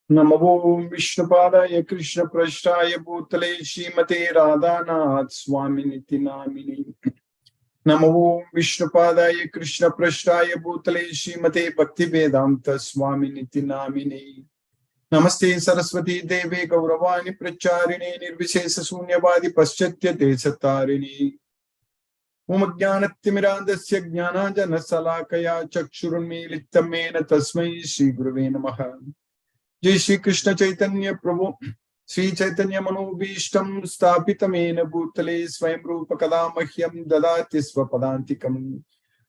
Namo Vishnupadaya Krishna Prashtaya Bhutale Srimate Radhanath Swaminiti Namini. Namo Vishnupadaya Krishna Prashtaya Bhutale Srimate Bhaktivedanta Swaminiti Namini. Namaste Saraswati Devi Gauravani Pracharini Nirvishesa Sunyavadi Paschatya Desatarini. Om Jnanatimirandasya Jnananjana Salakaya Chakshurunmilitamena Tasmai Shri Gurave Namaha. Jai Shri Krishna Chaitanya Prabhu Sri Chaitanya Manobhishtam Stapitamena Bhutale Swayam Rupa Kadamahyam Dadati Swapadantikam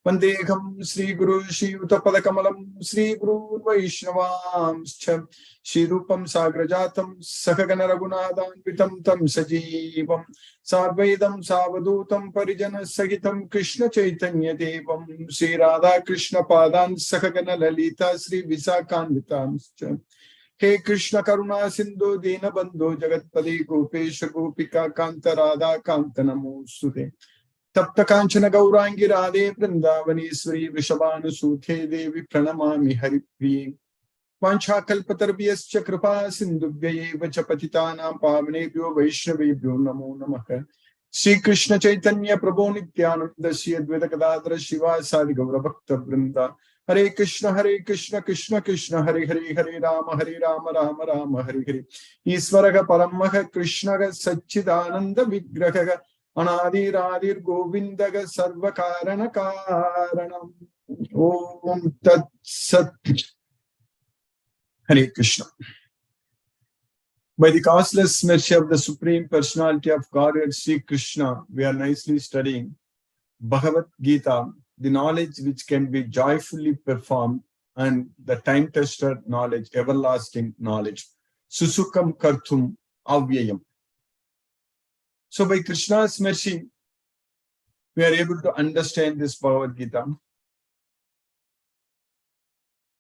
Vandeham Sri Guru Shri Utapadakamalam Sri Guru Vaishnavamscha Shri Rupam Sagrajatam Sakagana Raghunathanvitam Tam Sajeevam Sarvedam Savadutam Parijana Sagitam Krishna Chaitanya Devam Sri Radha Krishna Padan Sakagana Lalita Sri Visakanvitamscha. He Krishna Karuna Sindhu Dina Bandhu Jagatpadi Gopesha Gopika Kanta Radha Kanta Namosute Tapta Kanchana Gaurangi Radhe Vrindavani Sri Vishabhanu Suthe Devi Pranamami Haripriye Vancha Kalpatarviyascha Kripa Sindhubhyaye Vachapatitanam Pavanebhyo Vaishnavebhyo Namo Namaha. Sri Krishna Chaitanya Prabhu Nityananda Sri Advaita Gadadhara Shiva Sadi Gaura Bhakta Vrinda. Hare Krishna Krishna Krishna Hare Hare Hare Rama Rama Rama Hare Hare. Isvaraga Paramaha Krishnaga Satchidananda Vigrahaga Anadi Radir Govindaga Sarvakarana Karanam. Om Tat Sat. Hare Krishna. By the causeless mercy of the Supreme Personality of Godhead, Sri Krishna, we are nicely studying Bhagavad Gita, the knowledge which can be joyfully performed, and the time-tested knowledge, everlasting knowledge. Susukam karthum avyayam. So by Krishna's mercy, we are able to understand this Bhagavad Gita.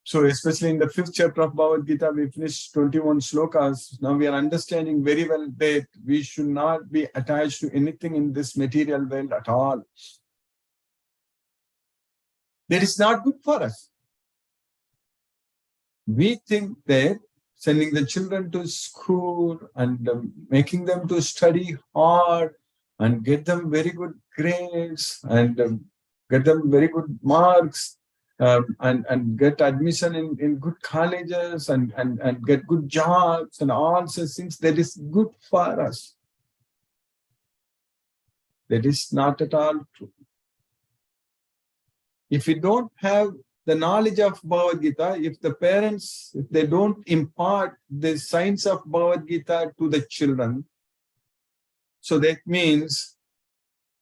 So especially in the 5th chapter of Bhagavad Gita, we finished 21 slokas. Now we are understanding very well that we should not be attached to anything in this material world at all. That is not good for us. We think that sending the children to school and making them to study hard and get them very good grades and get them very good marks, and get admission in good colleges and get good jobs and all such things, that is good for us. That is not at all true. If we don't have the knowledge of Bhagavad Gita, if the parents, if they don't impart the science of Bhagavad Gita to the children, so that means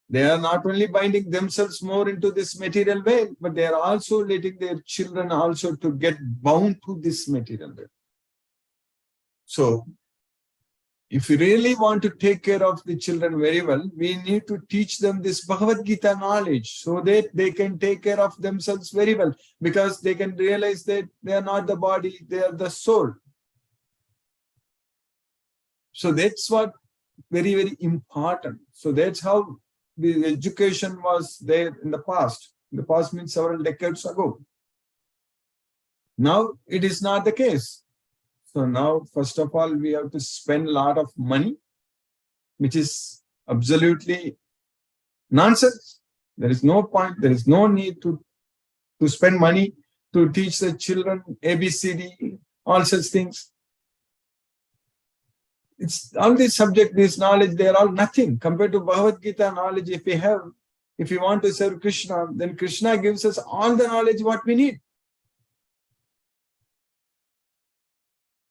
they are not only binding themselves more into this material world, but they are also letting their children also to get bound to this material world. So, if we really want to take care of the children very well, we need to teach them this Bhagavad Gita knowledge so that they can take care of themselves very well, because they can realize that they are not the body, they are the soul. So that's what very, very important. So that's how the education was there in the past. In the past means several decades ago. Now it is not the case. So now, first of all, we have to spend a lot of money, which is absolutely nonsense. There is no point, there is no need to spend money to teach the children ABCD, all such things. It's all this subject, this knowledge, they are all nothing compared to Bhagavad Gita knowledge. If we want to serve Krishna, then Krishna gives us all the knowledge what we need.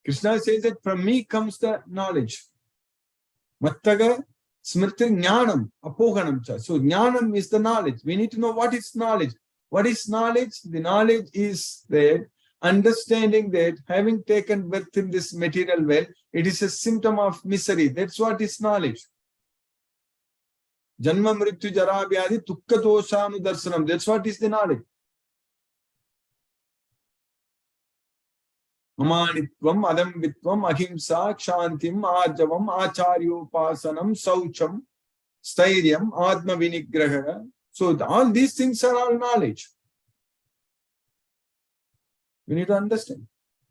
Krishna says that from me comes the knowledge. Mattaga smriti jnanam apohanam cha. So jnanam is the knowledge. We need to know what is knowledge. What is knowledge? The knowledge is that understanding that having taken birth in this material world, it is a symptom of misery. That's what is knowledge. Janma mrityu jara vyadhi tukka doshanu darsanam. That's what is the knowledge. Amanitvam, adambitvam, ahimsa, kshantim, arjavam, acharyopasanam, saucham, stairyam, atma vinigraha. So all these things are all knowledge. We need to understand.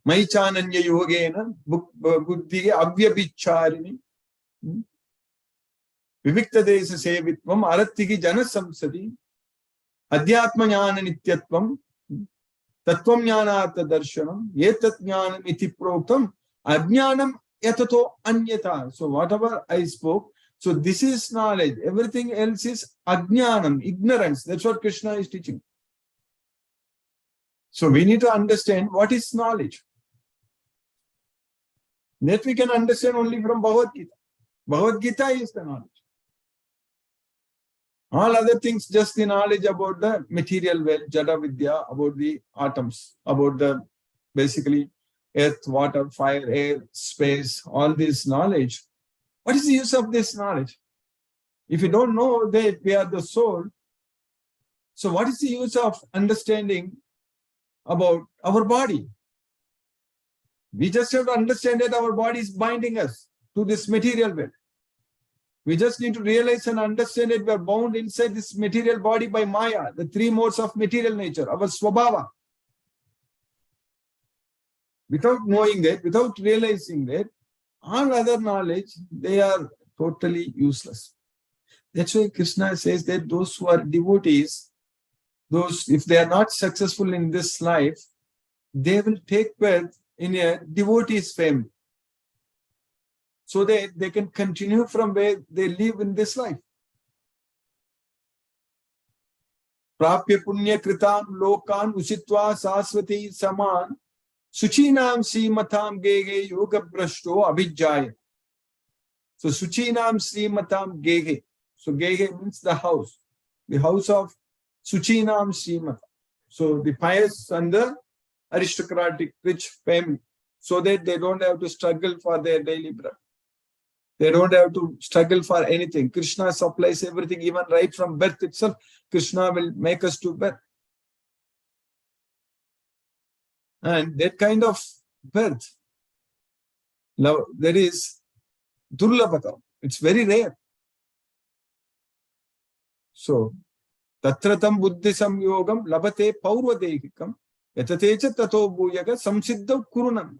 Maichananya yogena buddhi avyabhicharini vivikta desa sevitvam arattiki jana samsadi adhyatma jnana nityatvam tattvam jnanartha darshanam etat jnanam iti proktam ajnanam yatato anyata. So whatever I spoke, so this is knowledge. Everything else is ajnanam, ignorance. That's what Krishna is teaching. So we need to understand what is knowledge. That we can understand only from Bhagavad Gita. Bhagavad Gita is the knowledge. All other things, just the knowledge about the material world, Jada Vidya, about the atoms, about the basically earth, water, fire, air, space, all this knowledge. What is the use of this knowledge? If you don't know that we are the soul, so what is the use of understanding about our body? We just have to understand that our body is binding us to this material world. We just need to realize and understand that we are bound inside this material body by Maya, the three modes of material nature, our Swabhava. Without knowing that, without realizing that, all other knowledge, they are totally useless. That's why Krishna says that those who are devotees, those, if they are not successful in this life, they will take birth in a devotee's family, so that they can continue from where they live in this life. Prapya punya kritam lokan usitva saswati saman suchinam srimatam gege yoga brashto abhijjaya. So suchinam srimatam gege. So gege means the house of suchinam srimata. So the pious and the aristocratic rich family, so that they don't have to struggle for their daily bread. They don't have to struggle for anything. Krishna supplies everything, even right from birth itself. Krishna will make us to birth. And that kind of birth, there is durlabhata. It's very rare. So, tatratam buddhi samyogam labate paurvadehikam yatatecha tato bhuyaga samsiddha kurunam.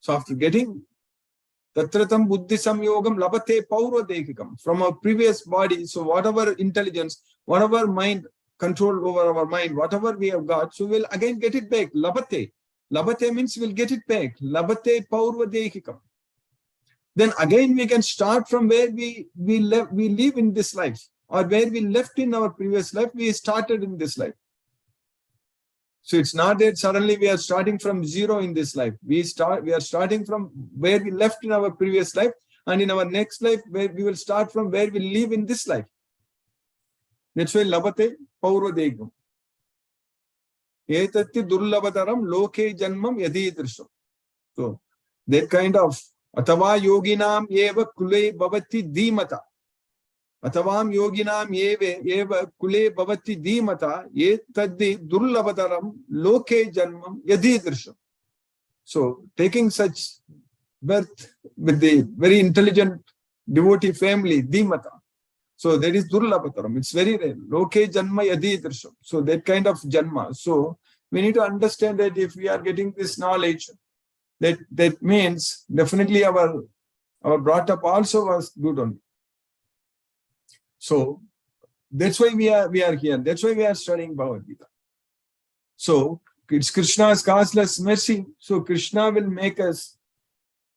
So after getting Tatratam buddhi samyogam labate paurvadehikam, from our previous body, so whatever intelligence, whatever mind, control over our mind, whatever we have got, so we'll again get it back. Labate. Labate means we'll get it back. Labate paurvadehikam. Then again we can start from where we live in this life, or where we left in our previous life, we started in this life. So it's not that suddenly we are starting from zero in this life. We are starting from where we left in our previous life, and in our next life, where we will start from where we live in this life. That's why labate paurvadegam. Etatti durlabhataram loke janmam yadidrisham. So that kind of atava yoginam eva kule bhavati dhimata. Atavam yoginam eva kule bhavati dhimata etaddi durlabhataram loke janmam yadidrisham. So taking such birth with the very intelligent devotee family, dhimata. So that is durlabhataram. It's very rare. Loke janma yadidrisham. So that kind of janma. So we need to understand that if we are getting this knowledge, that means definitely our brought up also was good only. So that's why we are here. That's why we are studying Bhagavad Gita. So it's Krishna's causeless mercy. So Krishna will make us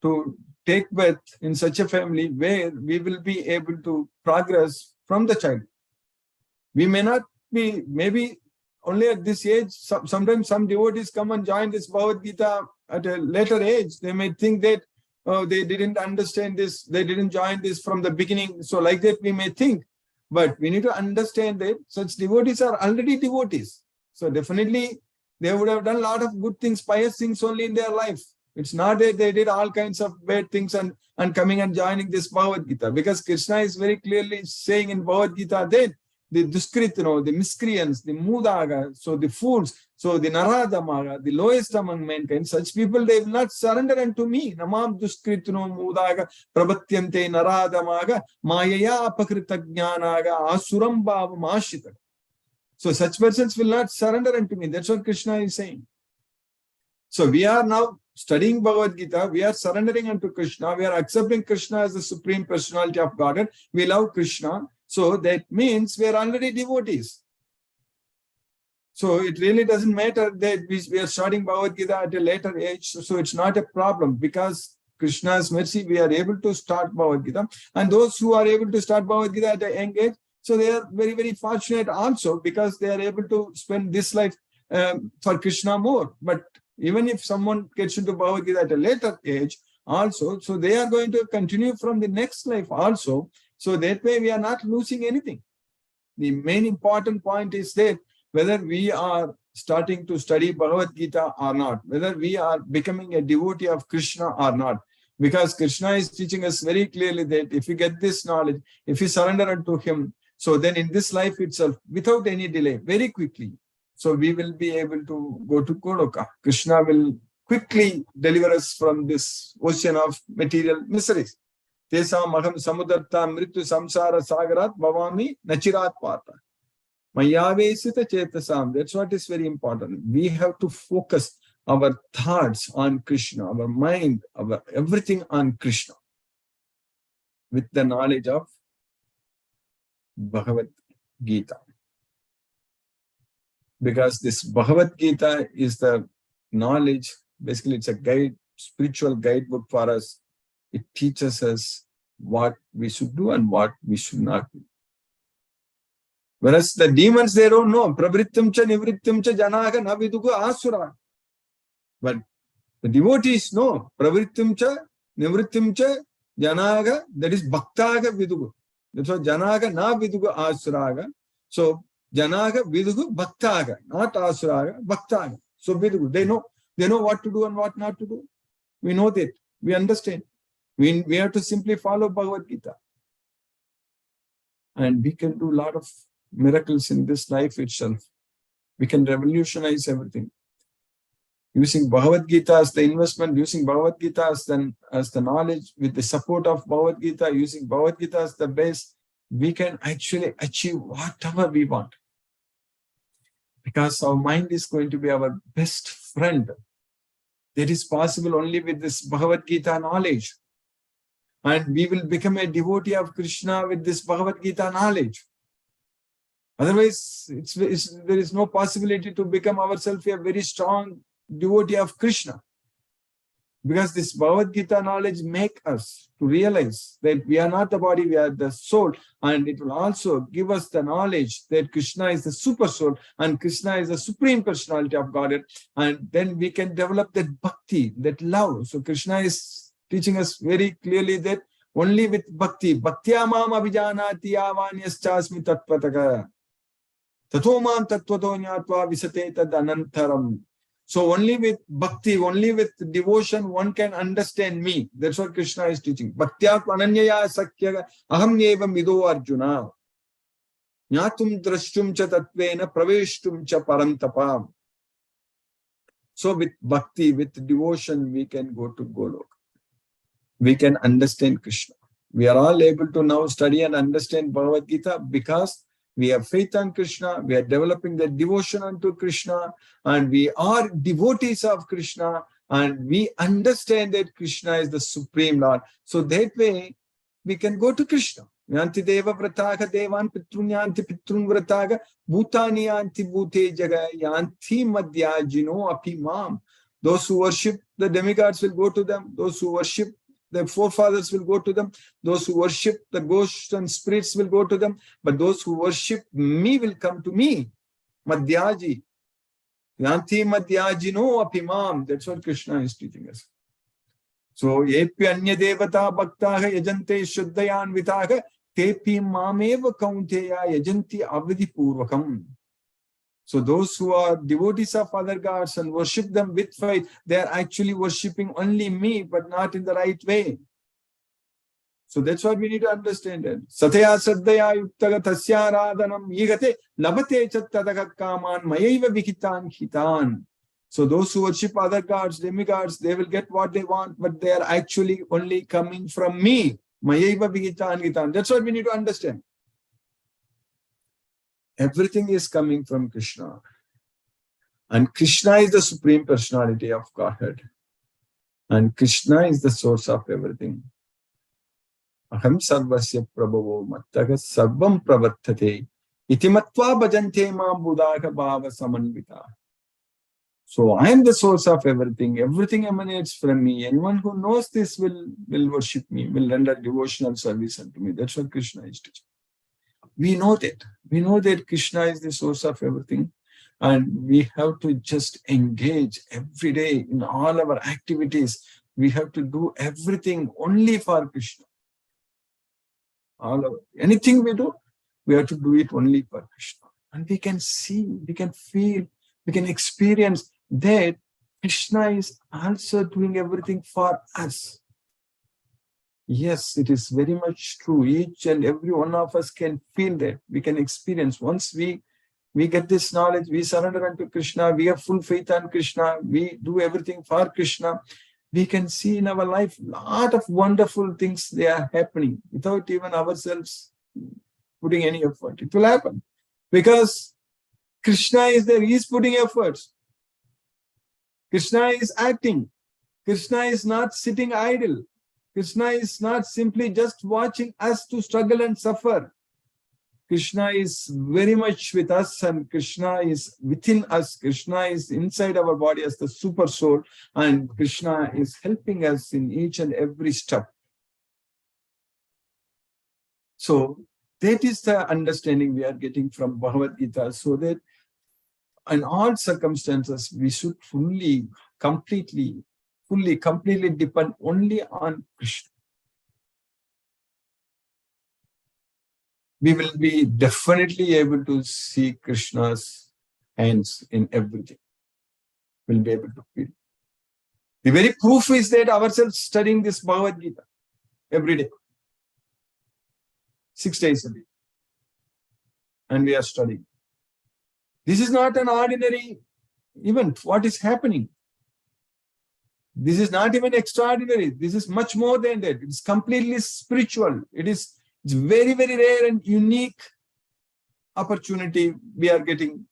to take birth in such a family where we will be able to progress from the child. We may not be, maybe only at this age. Sometimes some devotees come and join this Bhagavad Gita at a later age. They may think that, oh, they didn't understand this, they didn't join this from the beginning. So like that we may think. But we need to understand that such devotees are already devotees. So definitely they would have done a lot of good things, pious things only in their life. It's not that they did all kinds of bad things and coming and joining this Bhagavad Gita. Because Krishna is very clearly saying in Bhagavad Gita that the duskritano, the miscreants, the mudaga, so the fools, so the naradamaga, the lowest among mankind, such people, they will not surrender unto me. Namam duskritano mudaga prabhatyante naradamaga mayaya apakritagnyanaga asuram bhavam ashita. So such persons will not surrender unto me. That's what Krishna is saying. So we are now studying Bhagavad Gita, we are surrendering unto Krishna, we are accepting Krishna as the Supreme Personality of Godhead, we love Krishna. So that means we are already devotees. So it really doesn't matter that we are studying Bhagavad Gita at a later age. So it's not a problem, because Krishna's mercy, we are able to start Bhagavad Gita. And those who are able to start Bhagavad Gita at a young age, so they are very, very fortunate also, because they are able to spend this life for Krishna more. But even if someone gets into Bhagavad Gita at a later age also, so they are going to continue from the next life also. So that way we are not losing anything. The main important point is that whether we are starting to study Bhagavad Gita or not, whether we are becoming a devotee of Krishna or not, because Krishna is teaching us very clearly that if you get this knowledge, if you surrender unto him, so then in this life itself, without any delay, very quickly, so we will be able to go to Goloka. Krishna will quickly deliver us from this ocean of material miseries. Tesam aham samudarta mrityu samsara sagarat bhavami nachirat pata. Mayavesita chetasam. That's what is very important. We have to focus our thoughts on Krishna, our mind, our everything on Krishna, with the knowledge of Bhagavad Gita. Because this Bhagavad Gita is the knowledge, basically it's a guide, spiritual guidebook for us. It teaches us what we should do and what we should not do. Whereas the demons, they don't know. Pravrittam cha nivrittam cha janaga na vidugu asura. But the devotees know. Pravrittam cha nivrittam cha janaga, that is bhaktaga vidugu. That's why janaga na vidugu asuraga. So janaga vidugu bhaktaga, not asuraga, bhaktaga. So vidugu, they know what to do and what not to do. We know that. We understand. We have to simply follow Bhagavad Gita. And we can do a lot of miracles in this life itself. We can revolutionize everything. Using Bhagavad Gita as the investment, using Bhagavad Gita as the knowledge, with the support of Bhagavad Gita, using Bhagavad Gita as the base, we can actually achieve whatever we want. Because our mind is going to be our best friend. That is possible only with this Bhagavad Gita knowledge. And we will become a devotee of Krishna with this Bhagavad Gita knowledge. Otherwise, there is no possibility to become ourselves a very strong devotee of Krishna. Because this Bhagavad Gita knowledge makes us to realize that we are not the body, we are the soul. And it will also give us the knowledge that Krishna is the super soul and Krishna is the supreme personality of Godhead. And then we can develop that bhakti, that love. So Krishna is teaching us very clearly that only with bhakti, bhaktyamam abhijanati avanyastasmi tatpataka. Tatomam tattvato nyatva visate tad anantaram. So only with bhakti, only with devotion, one can understand me. That's what Krishna is teaching. Bhaktya ananyaya sakya aham evam vido arjuna. Nyatum drashtum cha tatvena praveshtum cha parantapam. So with bhakti, with devotion, we can go to Goloka. We can understand Krishna. We are all able to now study and understand Bhagavad Gita because we have faith on Krishna, we are developing the devotion unto Krishna, and we are devotees of Krishna, and we understand that Krishna is the Supreme Lord. So that way, we can go to Krishna. Yanti deva vrataga devan pitrunyanti pitrun vrataga bhutani yanti bhute jaga yanti madhyajino apimam. Those who worship the demigods will go to them. Those who worship the forefathers will go to them. Those who worship the ghosts and spirits will go to them. But those who worship me will come to me. Madhyaji. Yanti madhyajino apimam. That's what Krishna is teaching us. So, yepi anya devata bhaktaha yajante shuddhayan vitaha tepi mameva kaunteya yajanti avidi purvakam. So those who are devotees of other gods and worship them with faith, they are actually worshipping only me, but not in the right way. So that's what we need to understand. Satya saddhaya yuttaga tasya radhanam yigate labate chattadaka kaman mayaiva vikitan hitan. So those who worship other gods, demigods, they will get what they want, but they are actually only coming from me. Mayaiva vikitan hitan. That's what we need to understand. Everything is coming from Krishna. And Krishna is the Supreme Personality of Godhead. And Krishna is the source of everything. Aham sarvasya prabhavo mattaga sarvam pravartate iti matva bhajante mam buddhaka bhava samanvita. So I am the source of everything. Everything emanates from me. Anyone who knows this will worship me, will render devotional service unto me. That's what Krishna is teaching. We know that. We know that Krishna is the source of everything. And we have to just engage every day in all our activities. We have to do everything only for Krishna. Anything we do, we have to do it only for Krishna. And we can see, we can feel, we can experience that Krishna is also doing everything for us. Yes, it is very much true. Each and every one of us can feel that. We can experience. Once we get this knowledge, we surrender unto Krishna, we have full faith on Krishna, we do everything for Krishna, we can see in our life a lot of wonderful things they are happening without even ourselves putting any effort. It will happen because Krishna is there. He is putting efforts. Krishna is acting. Krishna is not sitting idle. Krishna is not simply just watching us to struggle and suffer. Krishna is very much with us, and Krishna is within us. Krishna is inside our body as the super soul, and Krishna is helping us in each and every step. So that is the understanding we are getting from Bhagavad Gita, so that in all circumstances, we should completely depend only on Krishna. We will be definitely able to see Krishna's hands in everything. We'll be able to feel. The very proof is that ourselves studying this Bhagavad Gita every day, 6 days a week, and we are studying. This is not an ordinary event. What is happening? This is not even extraordinary. This is much more than that. It's completely spiritual. It's very, very rare and unique opportunity we are getting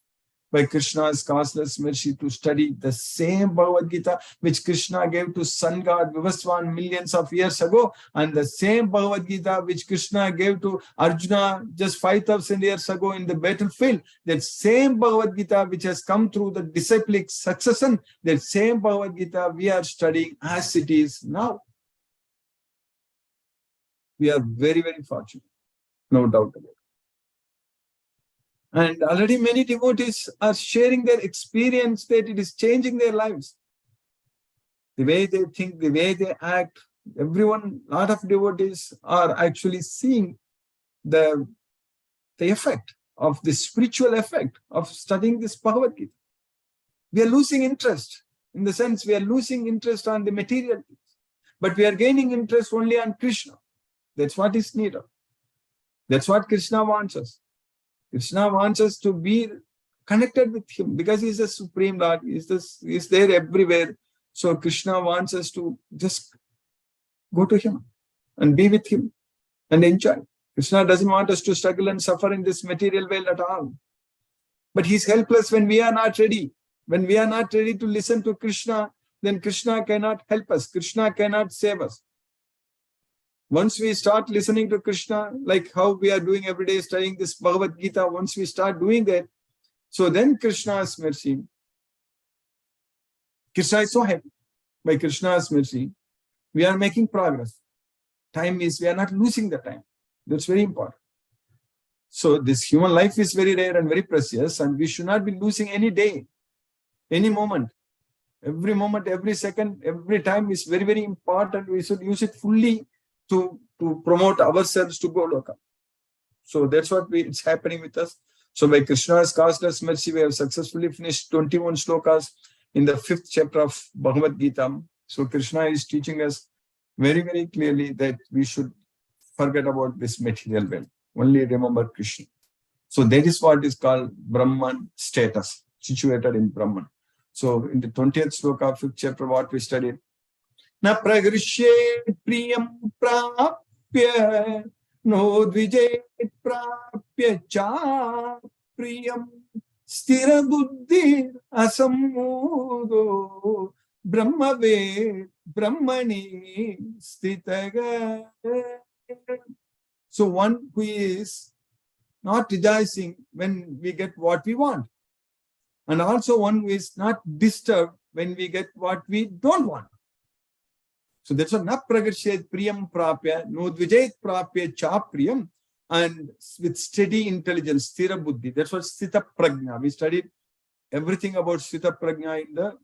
by Krishna's causeless mercy to study the same Bhagavad Gita which Krishna gave to sun god Vivaswan millions of years ago, and the same Bhagavad Gita which Krishna gave to Arjuna just 5,000 years ago in the battlefield. That same Bhagavad Gita which has come through the disciplic succession, that same Bhagavad Gita we are studying as it is now. We are very, very fortunate, no doubt about it. And already many devotees are sharing their experience that it is changing their lives. The way they think, the way they act, everyone, a lot of devotees are actually seeing the effect of the spiritual effect of studying this Bhagavad Gita. We are losing interest. In the sense, we are losing interest on the material things. But we are gaining interest only on Krishna. That's what is needed. That's what Krishna wants us. Krishna wants us to be connected with him because he's the Supreme Lord. He's there everywhere. So Krishna wants us to just go to him and be with him and enjoy. Krishna doesn't want us to struggle and suffer in this material world at all. But he's helpless when we are not ready. When we are not ready to listen to Krishna, then Krishna cannot help us. Krishna cannot save us. Once we start listening to Krishna, like how we are doing every day, studying this Bhagavad Gita, once we start doing that, so then Krishna's mercy, Krishna is so happy. By Krishna's mercy, we are making progress. We are not losing the time. That's very important. So this human life is very rare and very precious, and we should not be losing any day, any moment. Every moment, every second, every time is very, very important. We should use it fully to promote ourselves to Goloka. So that's what it's happening with us. So by Krishna's causeless mercy, we have successfully finished 21 slokas in the 5th chapter of Bhagavad Gita. So Krishna is teaching us very, very clearly that we should forget about this material world. Only remember Krishna. So that is what is called Brahman status, situated in Brahman. So in the 20th sloka, 5th chapter, what we studied, Na pragrishye priyam prapya no dvijay prapya cha priyam Stira buddhi asammudo brahmave brahmani stitaga. So one who is not rejoicing when we get what we want, and also one who is not disturbed when we get what we don't want. So that's what na pragashyet priyam prapya, no dvijayet prapya cha priyam, and with steady intelligence, sthira buddhi. That's what sthita prajna. We studied everything about sthita prajna in the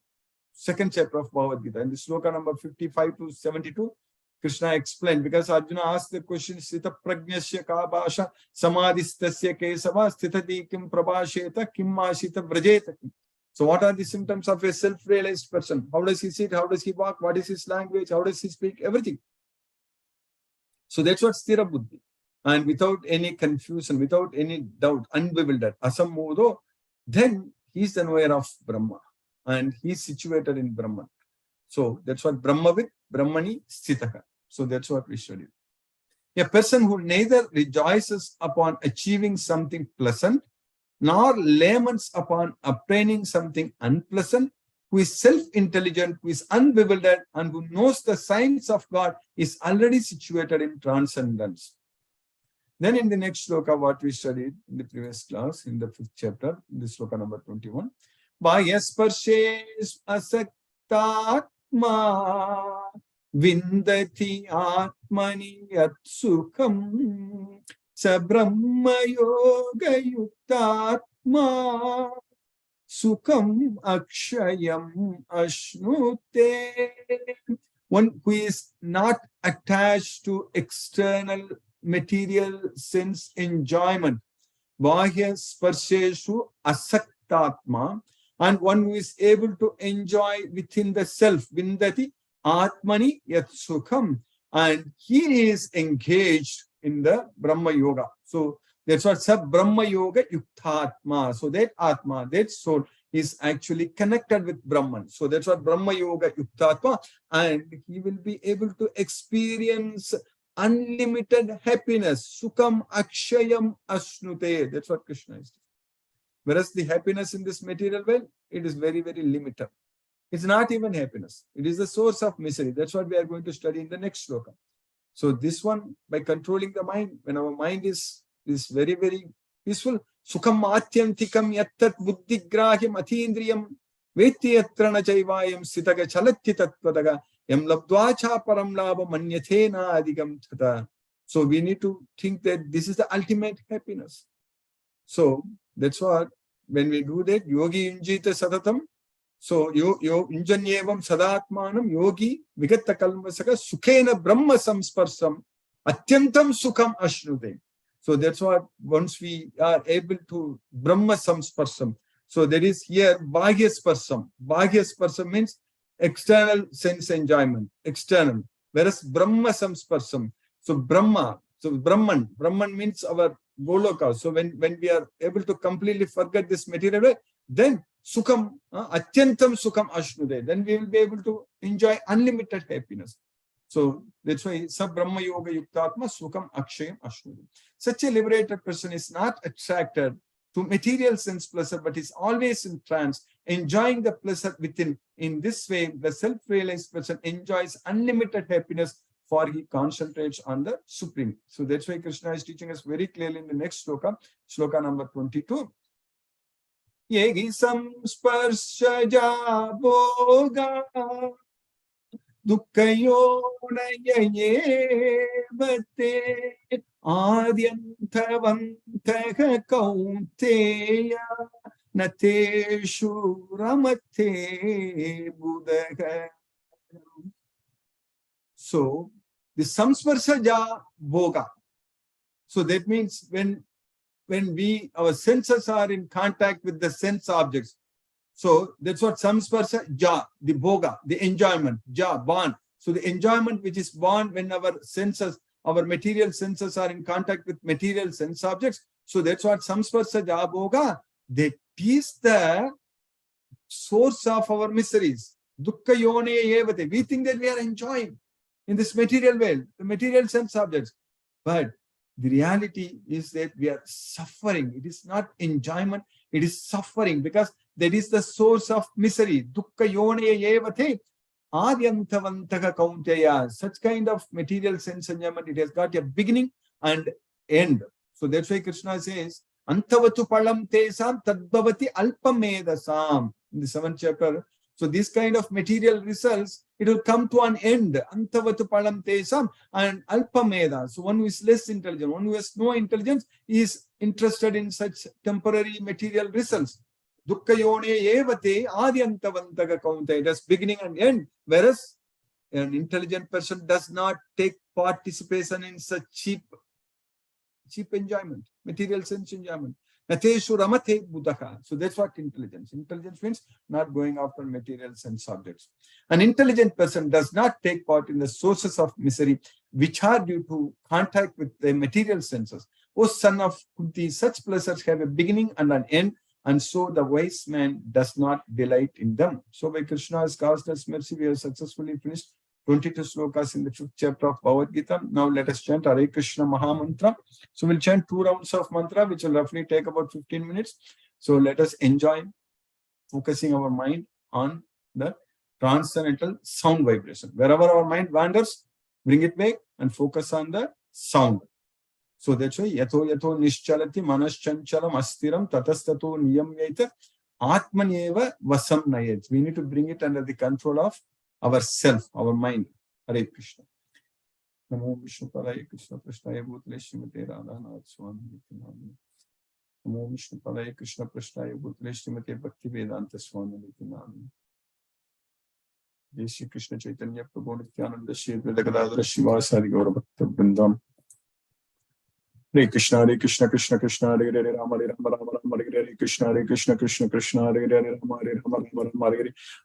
second chapter of Bhagavad Gita. In the sloka number 55 to 72, Krishna explained, because Arjuna asked the question, Sthita prajnasya ka bhasha samadhistasya kesava sthitati kim prabhasheta kim ashita vrajeta. So what are the symptoms of a self-realized person? How does he sit? How does he walk? What is his language? How does he speak? Everything. So that's what sthira buddhi. And without any confusion, without any doubt, unbewildered, asammodo, then he's aware of Brahma. And he's situated in Brahman. So that's what Brahmavid, Brahmani, Sthitaka. So that's what we studied. A person who neither rejoices upon achieving something pleasant, nor laments upon obtaining something unpleasant, who is self-intelligent, who is unbewildered, and who knows the signs of God, is already situated in transcendence. Then in the next sloka, what we studied in the previous class, in the 5th chapter, in the sloka number 21, Vayasparshes asaktatma vindati atmani yat sukham sa brahma yoga yuktatma sukham akshayam ashnute. One who is not attached to external material sense enjoyment, Vahya Sparsheshu Asaktatma, and one who is able to enjoy within the self, Vindati Atmani Yat Sukham, and he is engaged in the Brahma Yoga. So that's what Sab Brahma Yoga Yuktatma. So that Atma, that soul, is actually connected with Brahman. So that's what Brahma Yoga Yuktatma, and he will be able to experience unlimited happiness. Sukham akshayam ashnute. That's what Krishna is. Whereas the happiness in this material world, it is very, very limited. It's not even happiness. It is the source of misery. That's what we are going to study in the next sloka. So this one, by controlling the mind, when our mind is very, very peaceful, sukham atyantikam yattat buddhigrahyam atindriyam veti yatrana chaivayam sitaga chalatti tattvadaga yam labdvacha param labha manyathena adigam thata. So we need to think that this is the ultimate happiness. So that's what, when we do that, yogi yunjita sadatam. So yo unjanyevam sadatmanam yogi vigatta kalmasaka sukhena brahma samsparsam atyantam sukham ashnute. So that's what, once we are able to Brahma samsparsam. So there is here Bhagya sparsam. Bhagya sparsam means external sense enjoyment, external. Whereas Brahma samsparsam. So Brahma, so Brahman means our Goloka. So when we are able to completely forget this material, then Sukham, Atyantam Sukham Ashnude, then we will be able to enjoy unlimited happiness. So that's why Sab Brahma Yoga Yuktatma Sukham Akshayam Ashnude. Such a liberated person is not attracted to material sense pleasure, but is always in trance, enjoying the pleasure within. In this way, the self-realized person enjoys unlimited happiness, for he concentrates on the Supreme. So that's why Krishna is teaching us very clearly in the next sloka, sloka number 22. Yegi samsparshaja bhoga dukkayonayayevate adyantavantaka kaunteya nateshu ramate buddha. So the samsparshaja bhoga. So that means when our senses are in contact with the sense objects. So that's what samsparsha ja, the bhoga, the enjoyment, ja, born. So the enjoyment which is born when our senses, our material senses are in contact with material sense objects. So that's what samsparsha ja bhoga. That is the source of our miseries. Dukkha yone evate. We think that we are enjoying in this material world, the material sense objects. But the reality is that we are suffering. It is not enjoyment. It is suffering because that is the source of misery. Dukkha yone evate adyantavantaka kaunteya. Such kind of material sense enjoyment, it has got a beginning and end. So that's why Krishna says, Antavatu palam tesam tadbhavati alpamedasam. In the 7th chapter. So this kind of material results, it will come to an end. Antavatu palam tesam and alpameda. So one who is less intelligent, one who has no intelligence is interested in such temporary material results. Dukkha yone evate adyantavantaka kaunte. It has beginning and end. Whereas an intelligent person does not take participation in such cheap enjoyment, material sense enjoyment. Nateshu ramate buddhaka. So that's what intelligence. Intelligence means not going after material sense objects. An intelligent person does not take part in the sources of misery which are due to contact with the material senses. O son of Kunti, such pleasures have a beginning and an end, and so the wise man does not delight in them. So by Krishna's causeless mercy, we have successfully finished 22 slokas in the 5th chapter of Bhagavad Gita. Now let us chant Hare Krishna Maha Mantra. So we'll chant 2 rounds of mantra, which will roughly take about 15 minutes. So let us enjoy focusing our mind on the transcendental sound vibration. Wherever our mind wanders, bring it back and focus on the sound. So that's why yato nischalati manaschanchalam astiram tatastato niyamyaita atmaneva vasam nayet. We need to bring it under the control of ourself, our mind. Hare Krishna. Namo Vishnu Padaya Krishna Prasthaya Bhutale Srimate Radhanath Swami Nityananda. Namo Vishnu Padaya Krishna Prasthaya Bhutale Srimate Bhakti Vedanta Swami Nityananda. Jai Shri Krishna Chaitanya Prabhu Nityananda Shri Advaita Gadadhara Shivasadi Gaura Bhakta Vrindam. Hare Krishna Krishna Krishna Hare Hare Rama Rama Rama Hare Krishna Krishna Krishna Hare Hare Rama Rama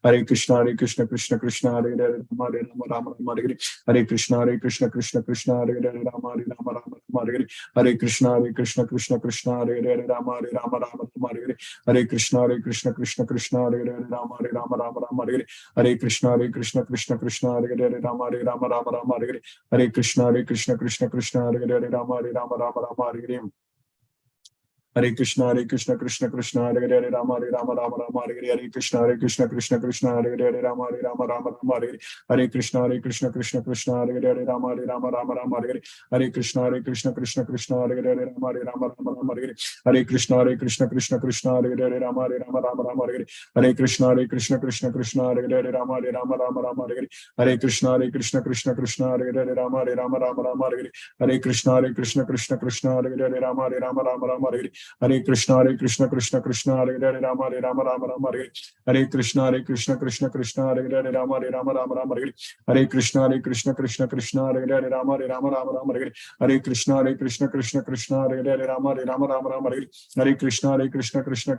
Hare Krishna Krishna Krishna Hare Hare Rama Rama Hare Krishna Krishna Krishna Hare Hare Rama Rama Hare Krishna Krishna Krishna Hare Hare Rama Rama Hare Krishna Krishna Krishna Hare Hare Rama Rama Hare Krishna Krishna Krishna Hare Hare Rama Rama Hare Krishna Krishna Krishna Hare Hare Rama Rama Hare Krishna Krishna Hare Hare Rama Rama Hare Krishna Krishna Krishna Hare Hare Rama Rama Hare Krishna Krishna Krishna Hare Hare Rama Rama Hare Krishna Krishna Krishna Hare Hare Rama Rama Hare Krishna Krishna Krishna Hare Hare Rama Rama Hare Krishna Krishna Krishna Hare Hare Rama Rama Hare Krishna Krishna Krishna Hare Hare Rama Rama Hare Krishna Krishna Krishna Hare Hare Rama Rama Hare Krishna Krishna Krishna Hare Hare Rama Rama Hare Krishna Krishna Krishna Hare Hare Rama Rama Hare Krishna Krishna Krishna Hare Hare Rama Rama Hare Krishna Krishna Krishna Hare Hare Rama Rama Hare Krishna Krishna Krishna Hare Hare Rama Rama Hare Krishna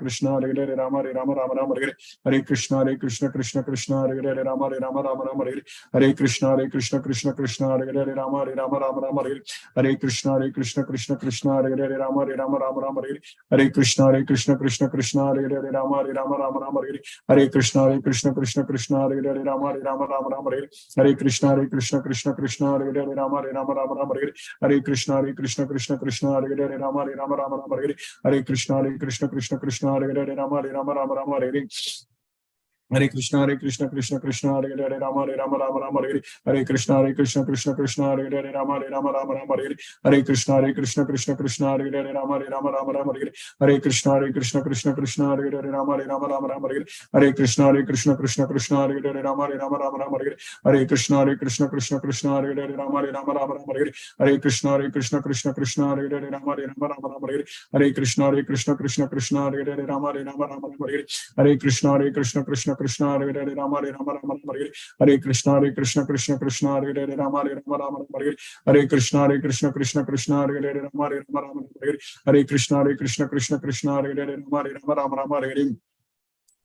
Krishna Krishna Hare Hare Rama Rama Hare Krishna Krishna Krishna Hare Hare Rama Rama Hare Krishna Krishna Krishna Hare Hare Rama Rama Hare Krishna Krishna Hare Hare Rama Rama Hare Krishna Krishna Krishna Hare Hare Rama Rama Hare Krishna Krishna Krishna Hare Hare Rama Rama Hare Krishna Krishna Krishna Hare Hare Rama Rama Hare Krishna Krishna Krishna Hare Hare Rama Rama Hare Krishna Krishna Hare Hare Rama Rama Hare Krishna Krishna Krishna Hare Hare Rama Rama Hare Krishna Krishna Krishna Hare Hare Rama Rama Hare Krishna Krishna Krishna Hare Hare Rama Rama Hare Krishna Krishna Krishna Hare Hare Rama Rama Hare Krishna Krishna Krishna Hare Hare Rama Rama Hare Krishna Krishna Krishna Hare Hare Rama Rama Hare Krishna Krishna Krishna Hare Hare Rama Rama Hare Krishna Krishna Krishna Hare Hare Rama Hare Krishna Krishna Krishna Hare Hare Rama Rama Hare Krishna Krishna Krishna Hare Hare Rama Rama Hare Krishna Krishna Krishna Hare Hare Rama Rama Hare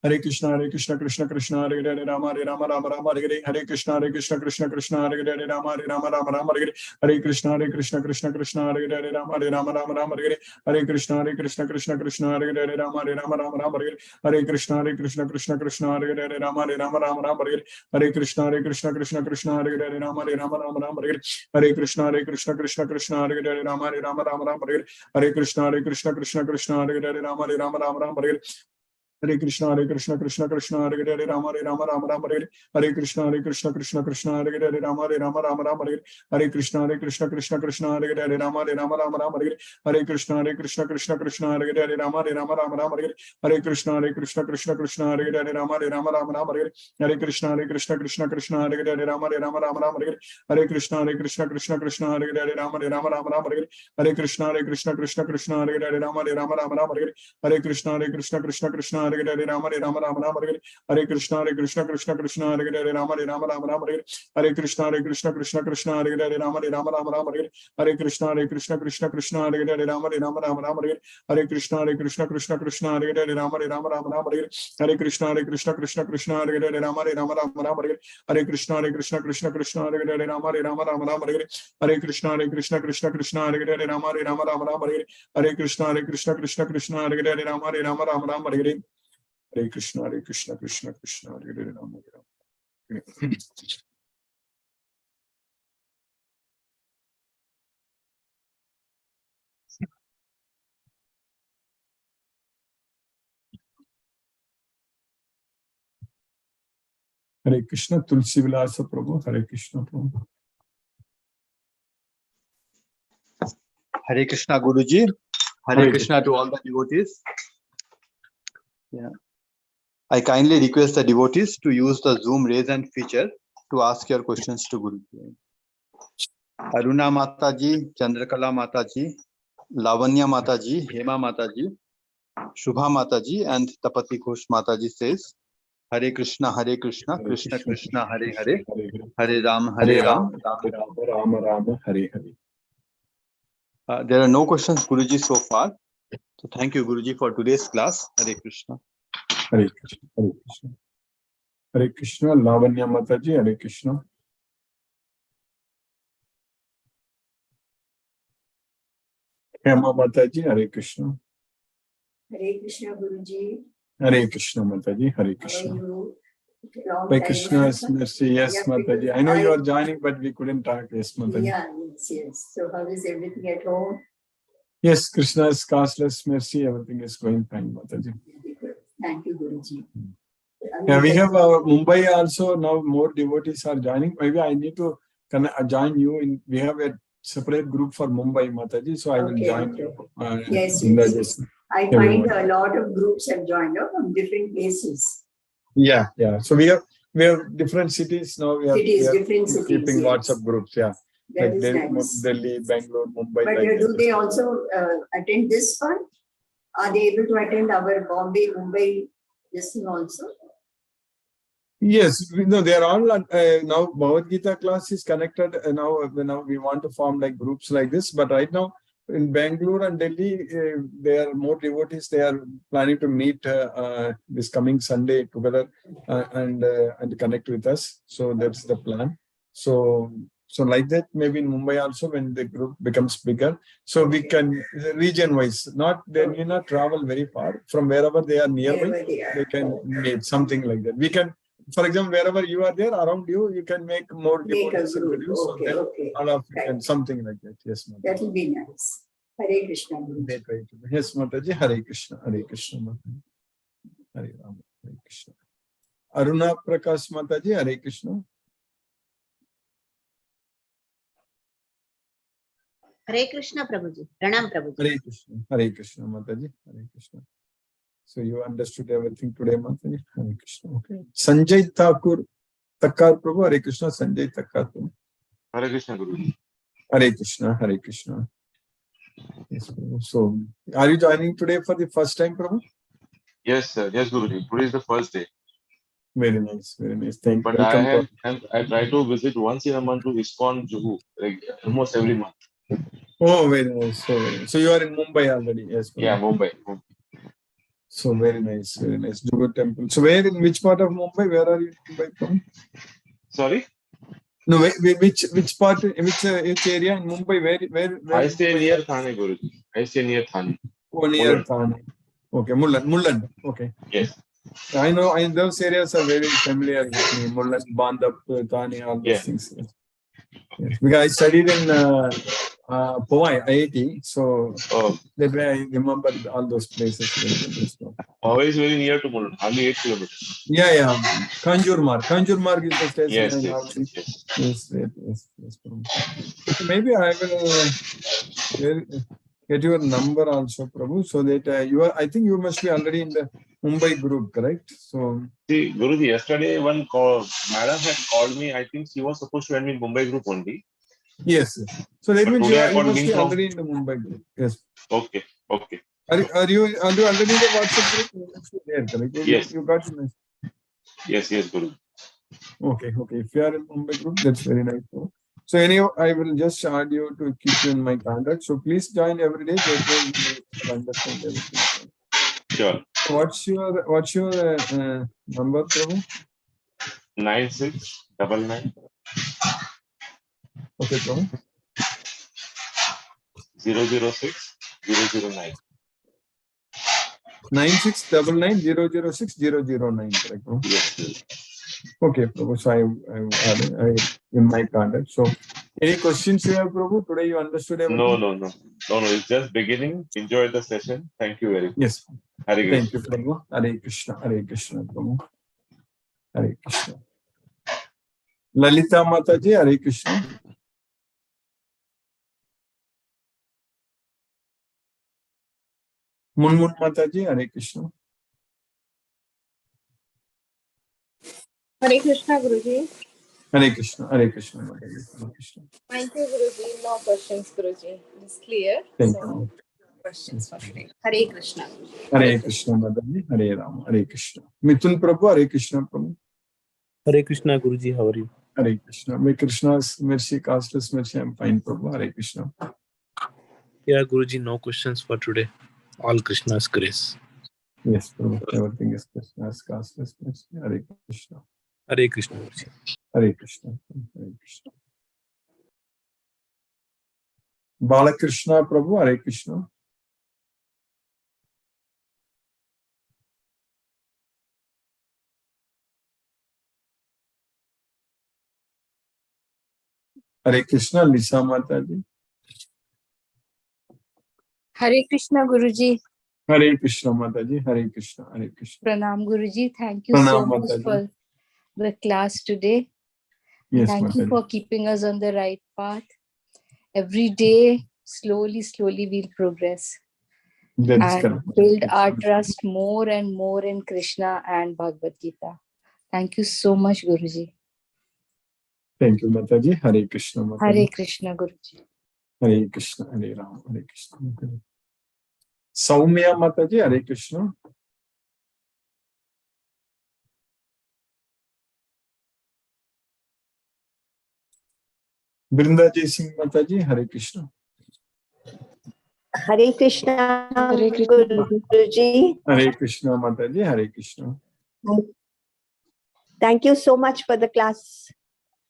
Hare Krishna, Krishna Krishna, Hare Hare, Rama Rama, Hare Hare, Hare Krishna, Krishna Krishna, Hare Hare, Rama Rama, Hare Hare, Hare Krishna, Krishna, Hare Hare, Rama Rama, Hare Hare, Hare Krishna, Krishna, Hare Hare, Rama Rama, Hare Hare, Hare Krishna, Krishna, Hare Hare, Rama Rama, Hare Hare, Hare Krishna, Krishna, Hare Hare, Rama Rama, Hare Hare, Hare Krishna, Krishna, Hare Hare, Rama Rama, Hare Hare, Hare Krishna, Krishna, Hare Hare, Rama Rama, Hare Hare, Hare Krishna, Hare Hare, Rama Hare Hare, Hare Krishna, Krishna, Hare Hare, Rama Rama, Hare Hare, Hare Krishna, Krishna, Hare Hare, Rama Rama, Hare Hare, Hare Krishna, Krishna, Hare Hare, Rama Rama, Hare Hare, Hare Krishna, Krishna, Hare Hare, Rama Rama, Hare Hare, Hare Krishna, Krishna, Hare Hare, Rama Rama, Hare Hare, Hare Krishna, Krishna, Hare Hare, Rama Rama, Hare Hare, Hare Krishna, Krishna, Hare Hare, Rama Rama, Hare Hare, Hare Krishna, Krishna, Hare Hare, Rama Rama, Hare Hare, Hare Krishna, Krishna, Hare Hare, Rama Rama, Hare Hare, Hare Krishna, Krishna, Hare Hare, Rama Rama, Hare Hare, Hare Krishna, Krishna, Hare Hare, Rama Rama, Hare Hare, Hare Krishna, Krishna, Hare Hare, Rama Rama, Hare Hare, Hare Krishna, Krishna, Hare Hare, Rama Rama, Hare Hare, Hare Krishna, Krishna, Hare Hare, Rama Rama, Hare Hare, Hare Krishna, Krishna, Hare Hare, Rama Rama, Hare Hare, Hare Krishna, Krishna, Hare Hare, Rama Rama, Hare Hare, Hare Krishna, Krishna, Hare Hare, Rama Rama. Hare Krishna, Tulsi Vilasa Prabhu, Hare Krishna Prabhu. Hare Krishna Guruji. Hare Krishna to all the devotees. Yeah. I kindly request the devotees to use the Zoom raise hand feature to ask your questions to Guruji. Aruna Mataji, Chandrakala Mataji, Lavanya Mataji, Hema Mataji, Shubha Mataji, and Tapati Ghosh Mataji says, Hare Krishna, Krishna Krishna, Hare Hare, Hare Ram, Rama Rama, Hare Hare. There are no questions, Guruji, so far. So thank you, Guruji, for today's class. Hare Krishna. Hare Krishna, Hare Krishna. Hare Krishna, Lavanya Mataji, Hare Krishna. Hema Mataji, Hare Krishna. Hare Krishna Guruji. Hare Krishna Mataji, Hare Krishna. Hare Krishna's mercy, yes, Mataji. I know you are joining, but we couldn't talk, yes, Mataji. Yeah, yes. So how is everything at home? Yes, Krishna's causeless mercy, everything is going fine, Mataji. Thank you, Guruji. Yeah, we have Mumbai also now. More devotees are joining. Maybe I need to join you in. We have a separate group for Mumbai, Mataji. So I will join you. Yes. I everyone. find a lot of groups have joined up from different places. Yeah. So we have different cities now. We are different cities, keeping yes. WhatsApp groups. Yeah. That like is nice. Delhi, Bangalore, Mumbai. But like do they also attend this one? Are they able to attend our Bombay, Mumbai, this thing also? Yes, they are all now. Bhagavad Gita class is connected. Now we want to form like groups like this. But right now in Bangalore and Delhi, there are more devotees. They are planning to meet this coming Sunday together and connect with us. So that's the plan. So like that, maybe in Mumbai also, when the group becomes bigger, so we can region-wise, they need not travel very far from wherever they are nearby. They can meet something like that. We can, for example, wherever you are there, around you can make more devotees introduce. Okay. All of you can something like that. Yes, Mataji. That will be nice. Hare Krishna. Yes, Mataji. Hare Krishna. Mataji. Hare Rama. Hare Krishna. Aruna Prakash Mataji. Hare Krishna. Hare Krishna Prabhuji. Pranam Prabhuji. Hare Krishna Mataji. Hare Krishna. So you understood everything today, Mataji. Hare Krishna. Okay. Sanjay Thakur Takkar Prabhu. Hare Krishna. Sanjay Takkar Prabhu. Hare Krishna Guru. Hare Krishna. Hare Krishna. Yes, Prabhu. So are you joining today for the first time, Prabhu? Yes, sir. Yes, Guruji. Today is the first day. Very nice. Thank you. But I try to visit once in a month to ISKCON Juhu, like almost every month. Oh, very nice. So you are in Mumbai already, yes. Prabhu. Yeah, Mumbai. So very nice, very nice. Jugu temple. So where in which part of Mumbai? Where are you in Mumbai from? Sorry? No, which part? Which area in Mumbai? Where I in stay Mumbai? near Thane, Guruji. I stay near Thane. Oh, near Mulund. Thane. Okay, Mulund. Okay. Yes. I know. Those areas are very familiar with me. Mulund, Bandap, Thane, all those Yeah. things. Yes. Because I studied in Powai, IIT. So Oh, that way I remember all those places very well. So, always very near to Mulund, hardly 8 kilometers. yeah. Kanjurmarg is the station Yes, I yes, have. yes. Yes. Okay, maybe I will get your number also, Prabhu, so that I think you must be already in the Mumbai group, correct? So See, Guruji, yesterday madam had called me. I think she was supposed to end in Mumbai group only. yes. So that But means today I you got must link be from. already in the Mumbai group. Yes. Okay. Are you already in the WhatsApp group? You must be there, correct? Yes. You got the message. Yes, Guruji. Okay. If you are in Mumbai group, that's very nice. So anyhow, I will just add you to keep you in my contact. So please join every day. That way you will understand everything. Sure. What's your number, Prabhu? 9699 Okay, Prabhu. 006 009. 9699006009, correct, Prabhu? Yes. Okay, Prabhu. So I in my contact. So any questions you have, Prabhu? Today you understood everything? No. It's just beginning. Enjoy the session. Thank you very much. Yes. Hare Thank Krishna. you, Prabhu. Hare Krishna, Prabhu. Hare Krishna. Lalita Mataji, Hare Krishna. Munmun Mataji, Hare Krishna. Hare Krishna, Guruji. Hare Krishna, Mataji. Hare Krishna. Thank you, Guruji. No questions, Guruji. It's clear. Thank So, you. questions for today. Hare Krishna. Hare Krishna, Mataji. Hare Rama, Hare Krishna. Mithun Prabhu, Hare Krishna, Prabhu. Hare Krishna, Guruji, how are you? Hare Krishna. May Krishna's mercy, costless mercy, I'm fine, Prabhu. Hare Krishna. Yeah, Guruji, no questions for today. All Krishna's grace. Yes, Prabhu. Everything is Krishna's costless mercy. Hare Krishna. Hare Krishna, Guruji. Hare Krishna. Hare Krishna. Balakrishna, Prabhu. Hare Krishna. Hare Krishna, Lisa Mataji. Hare Krishna, Guruji. Hare Krishna, Mataji. Hare Krishna, Hare Krishna. Pranam, Guruji. Thank you Pranam, so much Mataji. for the class today. Yes, Thank you Mataji. for keeping us on the right path. Every day, slowly, we'll progress That's and correct. build our trust more and more in Krishna and Bhagavad Gita. Thank you so much, Guruji. Thank you, Mataji. Hare Krishna, Mataji. Hare Krishna, Guruji. Hare Krishna, Hare Rama, Hare Krishna. Saumya Mataji, Hare Krishna. Brindaji Singh Mataji, Hare Krishna. Hare Krishna, Hare Krishna, Guruji. Hare Krishna, Mataji, Hare Krishna. Thank you so much for the class.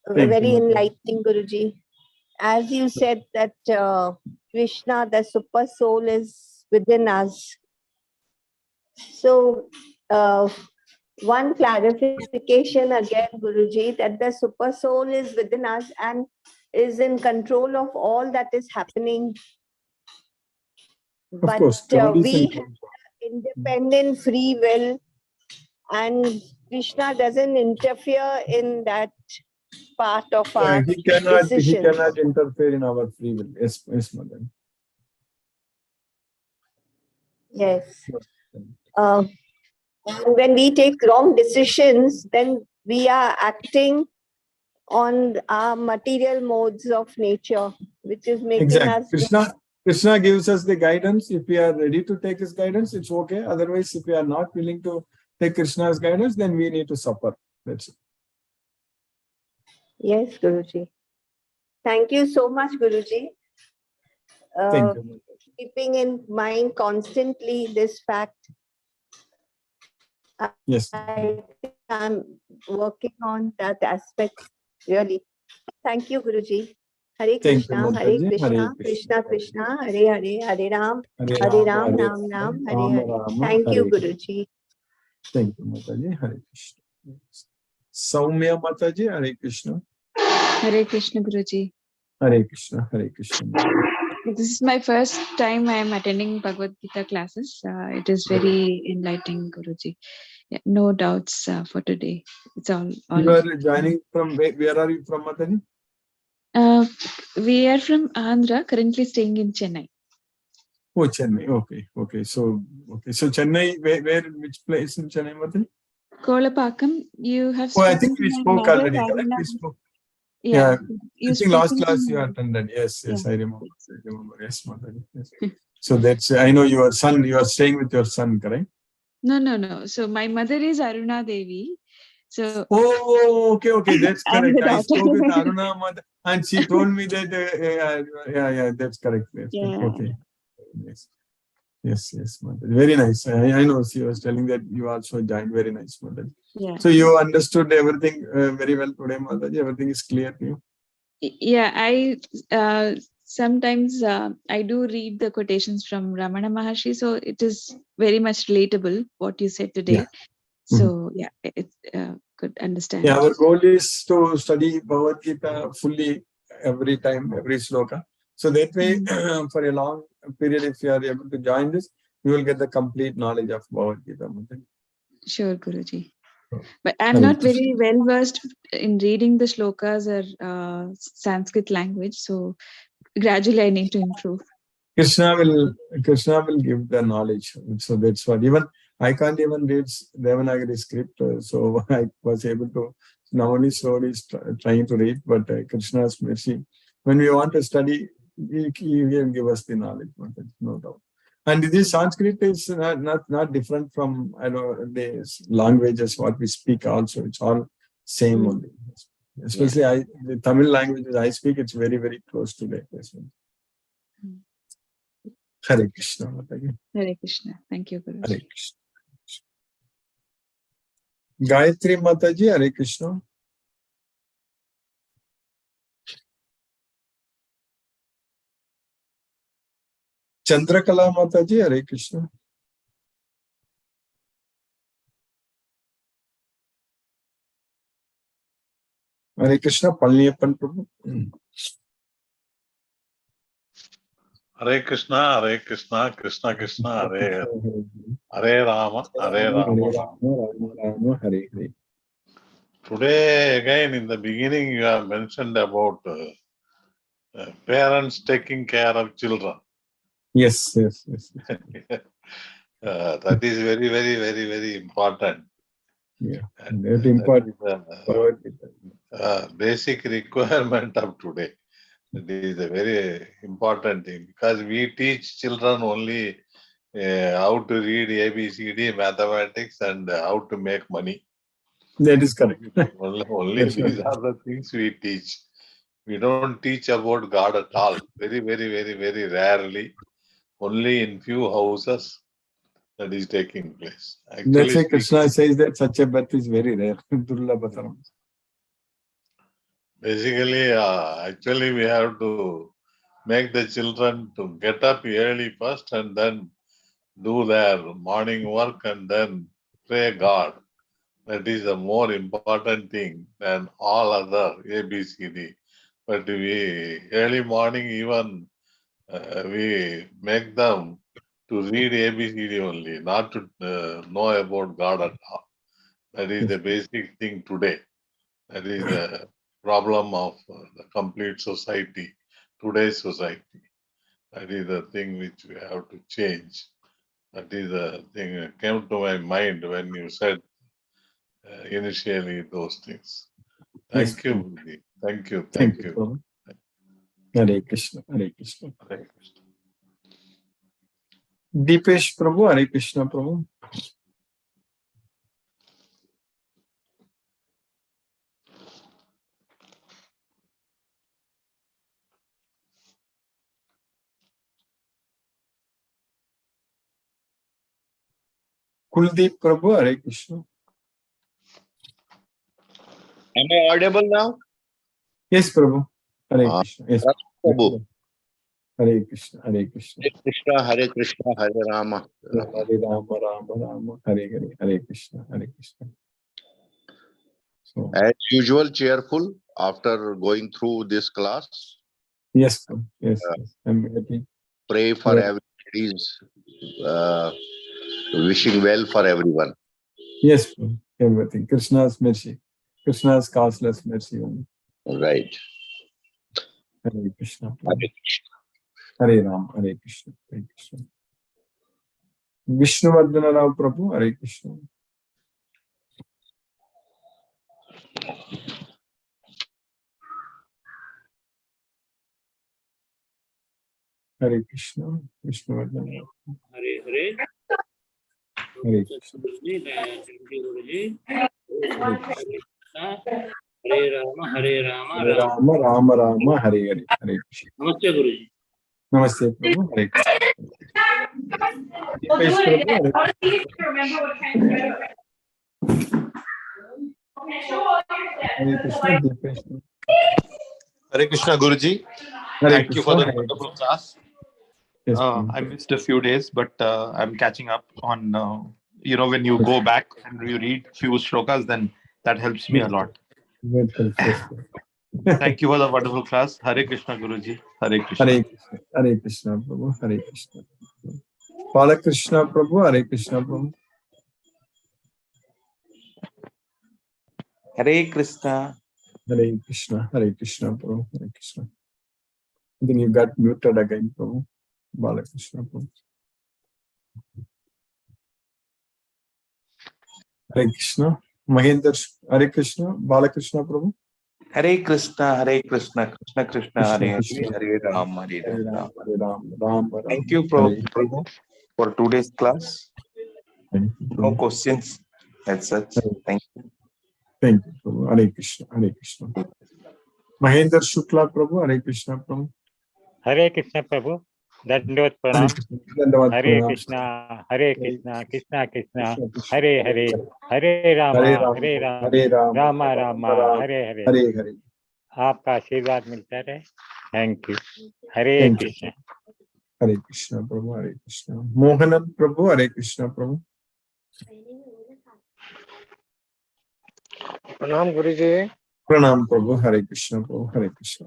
Thank you, Very Mataji. enlightening, Guruji. As you said that Krishna, the super soul, is within us. So one clarification again, Guruji, that the super soul is within us and is in control of all that is happening. Of But course, God is we in have control. independent free will, and Krishna doesn't interfere in that part of our He cannot decisions. interfere in our free will. Yes, Mataji. Yes. And when we take wrong decisions, then we are acting on our material modes of nature, which is making Exactly. us. Krishna gives us the guidance. If we are ready to take his guidance, it's okay. Otherwise, if we are not willing to take Krishna's guidance, then we need to suffer. That's it. Yes, Guruji. Thank you so much, Guruji. Thank you. Keeping in mind constantly this fact Yes. I'm working on that aspect really. Thank you, Guruji. Hare Thank you, Krishna, Hare Mataji. Krishna, Hare Krishna Krishna. Krishna, Hare Hare, Hare Ram, Hare Hare Rama, Ram, Hare Ram Ram, Hare Rama, Hare. Rama, Thank you, Hare Krishna. Guruji. Thank you, Mataji. Hare Krishna. Saumya Mataji, Hare Krishna. Hare Krishna Guruji. Hare Krishna, Hare Krishna. This is my first time I am attending Bhagavad Gita classes. It is very enlightening, Guruji. Yeah, no doubts for today. It's all. You are joining from where are you from, Mataji? We are from Andhra, currently staying in Chennai. Oh, Chennai. Okay. So Chennai, which place in Chennai, Mataji? Kolapakam, you have Oh, I spoken think to we my spoke mother, already, correct? Aruna. We spoke. Yeah, I think last spoken to class you my- attended. Yes, Yeah. I remember. Yes, Mataji. Yes. So that's, I know your son, you are staying with your son, correct? No. So my mother is Aruna Devi. So Oh, okay, that's I'm correct. the I daughter. spoke with Aruna mother and she told me that, yeah, that's correct. That's correct. Yeah. Okay. Yes, mother. Very nice. I know she was telling that you also joined. Very nice, mother. Yeah. So you understood everything very well today, mother. Everything is clear to you. Yeah, I sometimes I do read the quotations from Ramana Maharshi, so it is very much relatable what you said today. Yeah. So yeah, it's could understand. Yeah, our goal is to study Bhagavad Gita fully every time, every sloka. So that way, for a long period, if you are able to join this, you will get the complete knowledge of Bhagavad Gita. Mother. Sure, Guruji. But I'm not very well versed in reading the shlokas or Sanskrit language, so gradually I need to improve. Krishna will give the knowledge. So that's what. Even I can't even read Devanagari script, so I was able to now only slowly trying to read. But Krishna's mercy, when we want to study, he will give us the knowledge. No doubt. And this Sanskrit is not different from the languages what we speak. Also, it's all same only. Especially the Tamil language I speak, it's very very close to that as well. Hare Krishna, Mataji. Hare Krishna. Thank you, Guruji. Hare Krishna. Gayatri Mataji, Hare Krishna. Chandrakala Mataji, Hare Krishna. Hare Krishna, Palniyappan Prabhu. Hare Krishna, Krishna Krishna, Hare Rama, Hare Rama. Hare Hare. Today, again, in the beginning, you have mentioned about parents taking care of children. Yes. That is very, very, very, very important. Yeah, And very important. that is the basic requirement of today. It is a very important thing because we teach children only how to read ABCD, mathematics, and how to make money. That is correct. Only these are the things we teach. We don't teach about God at all. Very, very, very, very rarely. Only in few houses that is taking place. That's why Krishna says that such a birth is very rare. Durlabhataram. Basically, actually, we have to make the children to get up early first and then do their morning work and then pray God. That is a more important thing than all other ABCD. But we early morning even we make them to read ABCD only, not to know about God at all. That is the basic thing today. That is the problem of the complete society, today's society. That is the thing which we have to change. That is the thing that came to my mind when you said initially those things. Thank you, Buddhi. Thank you. Prabhu. Hare Krishna, Hare Krishna. Hare Krishna. Deepesh Prabhu, Hare Krishna Prabhu. Kuldeep Prabhu, Hare Krishna. Am I audible now? Yes, Prabhu. Hare Krishna. Yes, Prabhu. Hare Krishna. Hare Krishna. Hare Krishna, Hare Krishna, Hare Rama. Hare Rama, Rama Rama, Hare Hare, Hare Krishna, Hare Krishna. So, As usual, cheerful after going through this class. yes, Prabhu. Yes, yes. I'm happy. Pray for Yeah. everybody's wishing well for everyone. Yes, Prabhu. Everything. Krishna's mercy. Krishna's causeless mercy only. Right. Hare Krishna. Hare Prabhu. Krishna. Hare Ram, Hare Krishna, Hare Krishna. Vishnuvardhana Rao Prabhu, Hare Krishna. Hare Krishna, Vishnuvardhana Rao. Hare Hare. Hare Krishna. Thank you, Guruji. Hare Krishna. Hare Rama, Hare Rama, Hare Rama, Rama Rama, Hare Hare, Hare Krishna. Namaste, Guruji. Namaste, Prabhu. Hare Krishna. Deepesh Prabhu, Hare Krishna. Deepesh Prabhu. Hare Krishna Guruji. Hare Thank you for the Krishna, Hare wonderful Krishna. class. Yes, I Prabhu. missed a few days, but I'm catching up on, when you go back and you read few shlokas, then that helps me a lot. That helps us. Thank you for the wonderful class. Hare Krishna Guruji. Hare Krishna. Hare Krishna. Hare Krishna, Prabhu. Hare Krishna. Balakrishna Prabhu, Hare Krishna, Prabhu. Hare Krishna. Hare Krishna, Hare Krishna, Prabhu. Hare Krishna. Then you got muted again, Prabhu. Balakrishna Prabhu. Hare Krishna. Mahendra, Hare Krishna. Balakrishna Prabhu. Hare Krishna, Hare Krishna, Krishna Krishna, Hare Krishna, Hare, Hare Ram, Hare Hare Ram. Ram, Hare Ram, Ram Ram. Thank you, Hare Prabhu, for today's class. Thank you, No Prabhu. questions as such. Thank you. Thank you, Prabhu. Hare Krishna, Hare Krishna. Mahendra Shukla Prabhu, Hare Krishna, Prabhu. Hare Krishna Prabhu, Dandavad Hare Pranam. Krishna, Dandavad Hare Pranam. Krishna, Hare Krishna, Krishna Krishna, Krishna, Krishna, Hare Hare, Hare Rama, Hare Ram, Hare Ram, Hare Ram, Rama Ram Rama, Ram, Hare Hare. Hare Hare. आपका आशीर्वाद मिलता रहे. Thank you. Hare Thank you. Krishna. Hare Krishna, Prabhu. Hare Krishna. Mohanam Prabhu, Hare Krishna, Prabhu. Pranam Guruji. Pranam Prabhu, Hare Krishna, Prabhu. Hare Krishna.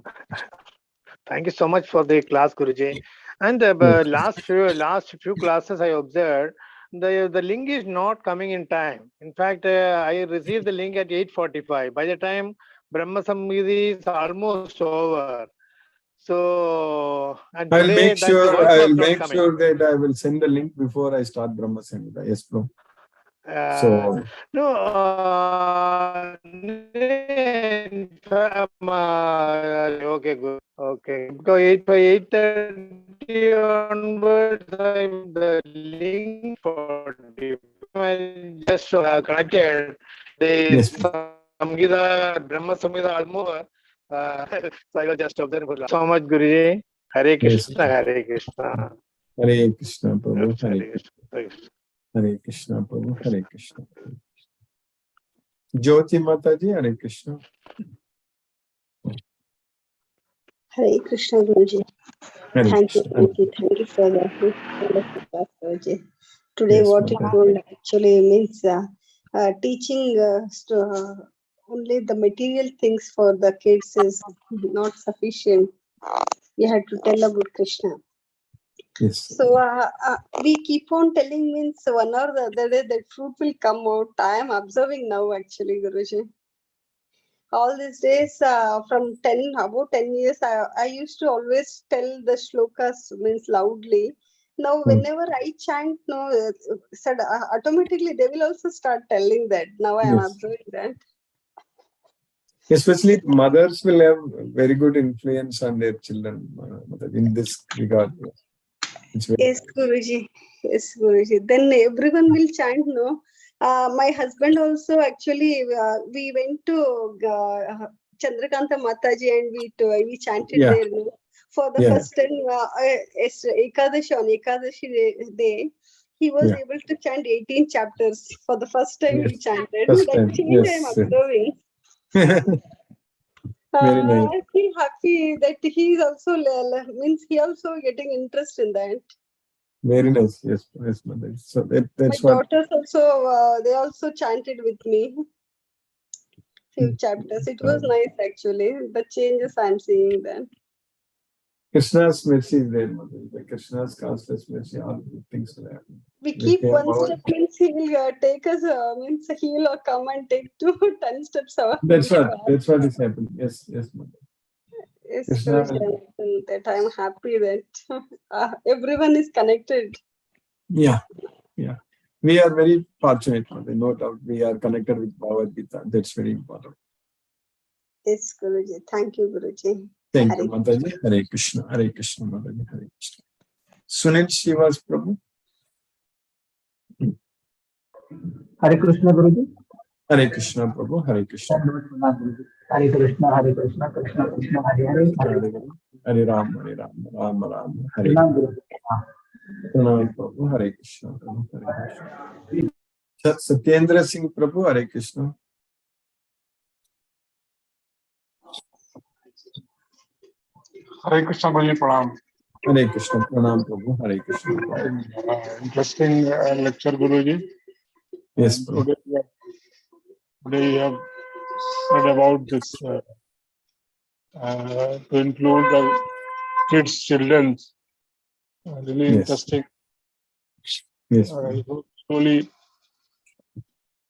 Thank you so much for the class, Guruji. And last few classes I observed, the link is not coming in time. In fact, I received the link at 8:45. By the time Brahma Samhiti is almost over. So, and I'll today make that the sure. voice was I'll not make coming. sure that I will send the link before I start Brahma Samhita. Yes, Prabhu. No, okay, good. Okay, because 8:30 onwards, the link for the just connected. The Yes, Samhita, Brahma Samhita almost. So I was just observing for so much, Guruji. Hare Krishna, Hare Krishna. Hare Krishna, Prabhu. Hare Hare Krishna. Krishna. Hare Krishna, Prabhu. Hare Krishna. Jyoti Mataji, Hare Krishna. Hare Krishna, Guruji. Hare Thank you, Krishna. thank you for the wonderful class, Guruji. Today, Yes, what you Mataji. told actually means teaching only the material things for the kids is not sufficient. We have to tell about Krishna. Yes. So we keep on telling means one or the other day that fruit will come out. I am observing now actually, Guruji. All these days from about 10 years, I used to always tell the shlokas means loudly. Now, whenever I chant, said automatically they will also start telling that. Now I am Yes. observing that. Especially mothers will have very good influence on their children in this regard. Yes, Guruji. Yes, Guruji. Then everyone will chant, no? My husband also actually, we went to Chandrakanta Mataji and we chanted there, no? For the first time, Ekadashi, on Ekadashi day, he was Yeah. able to chant 18 chapters for the first time. Yes. He chanted. First That time. change I am Yes. observing. Very nice. I feel happy that he is also means he also getting interest in that. Very nice. Yes, yes, mother. So that's My what. daughters also they also chanted with me few chapters. It was nice actually. The changes I'm seeing then. Krishna's mercy is there, mother. By Krishna's causeless mercy, all good things will happen. We keep one step means he will take us means he will come and take 10 steps. That's what is happening. Yes, yes, mother. Yes, Krishna. that I'm happy that everyone is connected. Yeah, yeah. We are very fortunate, mother. No doubt. We are connected with Bhagavad Gita. That's very important. Yes, Guruji. Thank you, Guruji. Thank you, Mataji. Hare Krishna, Mataji, Hare Krishna. Sunil Shivas Prabhu. Hare Krishna, Guruji. Hare Krishna, Prabhu. Hare Krishna. Hare Krishna, Hare Krishna, Krishna Krishna, Hare Hare. Hare Ram, Hare Ram, Ram Ram, Hare Pranam, Hare. Guruji. Pranam, Prabhu. Hare Krishna, Prabhu. Hare Krishna. Satyendra Singh Prabhu. Hare Krishna. Hare Krishna, Guruji, Pranam. Hare Krishna, Pranam Prabhu. Hare Krishna. Interesting lecture, Guruji. Yes, Prabhu. Today you have said about this to include the kids, children. Really interesting. Yes. Slowly,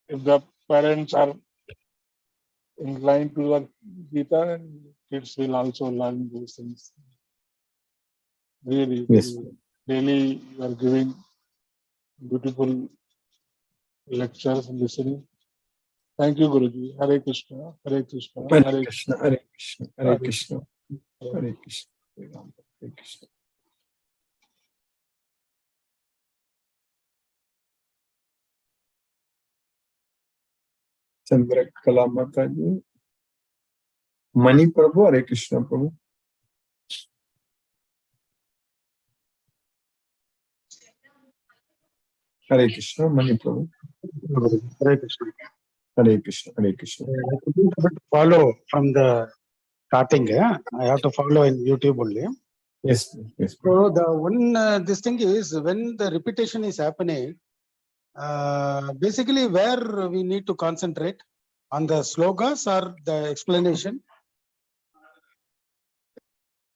if the parents are inclined to the Gita, kids will also learn those things. Really, yes. Really, you are giving beautiful lectures and listening. Thank you, Guruji. Hare Krishna, Hare Krishna, Hare Krishna, Hare Krishna, Hare Krishna, Hare Krishna, Hare Krishna. Chandra Kalamata ji. Mani Prabhu, Hare Krishna Prabhu. Hare Krishna, Mani Prabhu. Hare Krishna. Hare Krishna, Hare Krishna. I couldn't able to follow from the starting. I have to follow in YouTube only. Yes, yes. So the one this thing is when the repetition is happening, basically where we need to concentrate on the slogas or the explanation.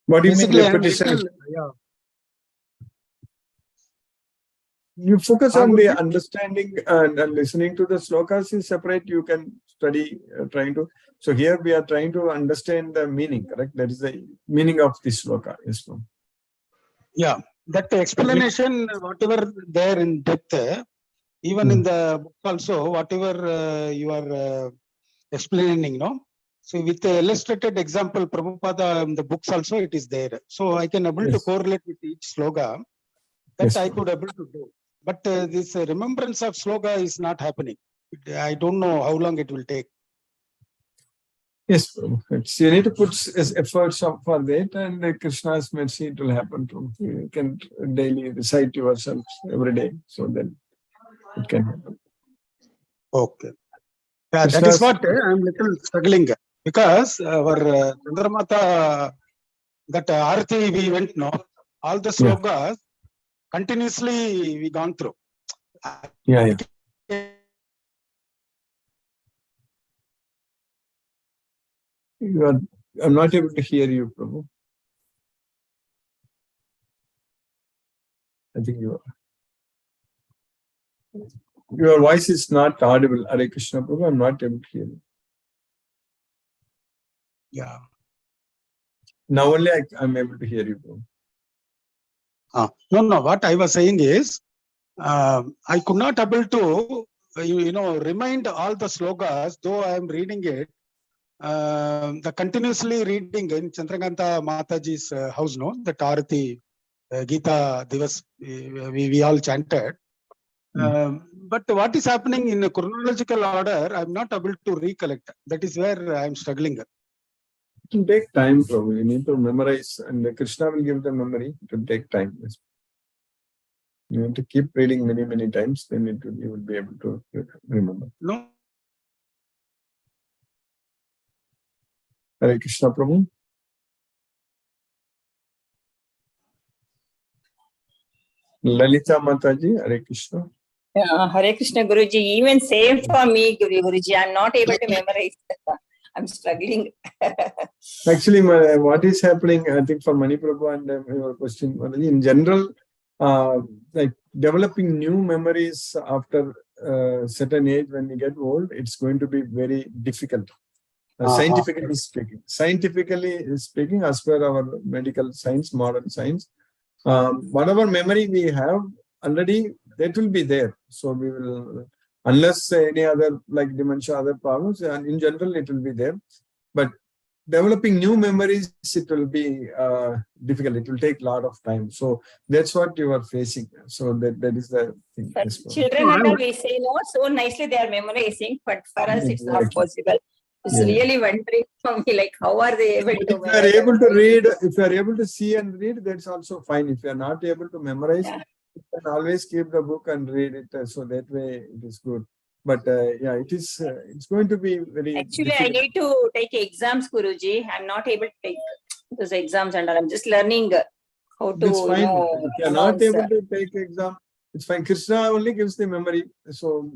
What do you basically, mean repetition? Yeah. You focus on the understanding and listening to the slokas is separate. You can study trying to. So here we are trying to understand the meaning, correct? That is the meaning of this sloka. Yes, ma'am. Yeah, that explanation, whatever there in depth, even in the book also, whatever you are explaining, no? So with the illustrated example, Prabhupada in the books also it is there. So I can able to correlate with each sloga that I could able to do. But this remembrance of sloga is not happening. I don't know how long it will take. Yes, it's, you need to put efforts up for that, and Krishna's mercy it will happen. You can daily recite yourself every day, so then it can happen. Okay. Yeah, that is what I'm little struggling because our Chandramata, that Arati we went no, all the slogas continuously we gone through. Yeah. I'm not able to hear you, Prabhu. I think your voice is not audible. Hare Krishna, Prabhu. I'm not able to hear you. Yeah. Now only I'm able to hear you, Prabhu. No. What I was saying is, I could not able to, remind all the slogas, though I am reading it. The continuously reading in Chandrakanta Mataji's house, no, the Arati Gita Divas, we all chanted. But what is happening in a chronological order, I'm not able to recollect. That is where I'm struggling. It will take time, Prabhu. You need to memorize, and Krishna will give the memory. It will take time. You have to keep reading many, many times, then you will be able to remember. No. Hare Krishna Prabhu. Lalita Mataji, Hare Krishna. Hare Krishna Guruji, even same for me, Guruji. I'm not able to memorize. I'm struggling. Actually, what is happening, I think for Mani Prabhu and your question, in general, like developing new memories after certain age when we get old, it's going to be very difficult. Scientifically speaking, as per our medical science, modern science, whatever memory we have already, that will be there. So we will, unless any other like dementia, other problems, and in general it will be there. But developing new memories, it will be difficult. It will take a lot of time. So that's what you are facing. So that is the thing. For children and all, we say no, so nicely they are memorizing, but for us it's not possible. It's really wondering for me, like how are they able to memorize? If you are able to read, if you are able to see and read, that's also fine. If you are not able to memorize, you can always keep the book and read it. So that way it is good. But yeah, it's going to be very Actually, difficult. I need to take exams, Guruji. I'm not able to take those exams and all. I'm just learning how to, It's fine. If you are not pronounce, able to take exam, it's fine. Krishna only gives the memory. So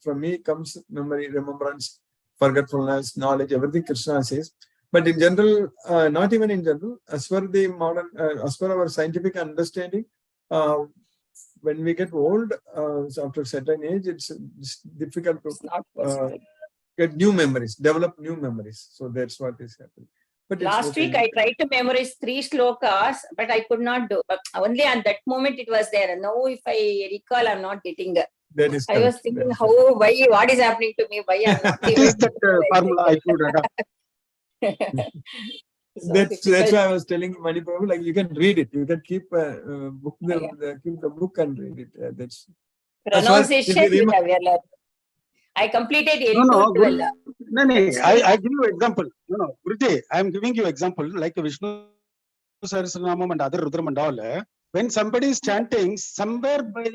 from me comes memory, remembrance, forgetfulness, knowledge, everything Krishna says. But in general, not even in general, as per the modern, as per our scientific understanding, when we get old, so after a certain age, it's difficult to get new memories, develop new memories. So that's what is happening. But last week I tried to memorize 3 slokas, but I could not do. Only at that moment it was there. Now, if I recall, I'm not getting. That is I was thinking, what is happening to me? Why I'm not able to that formula I could adapt. That's why I was telling Mani Prabhu, like you can read it. You can keep book keep the book and read it. That's pronunciation. I completed 8 to 12. I give you example. No, Guruji, I am giving you example like Vishnu Sahasranamam and other Rudram and all. When somebody is chanting, somewhere by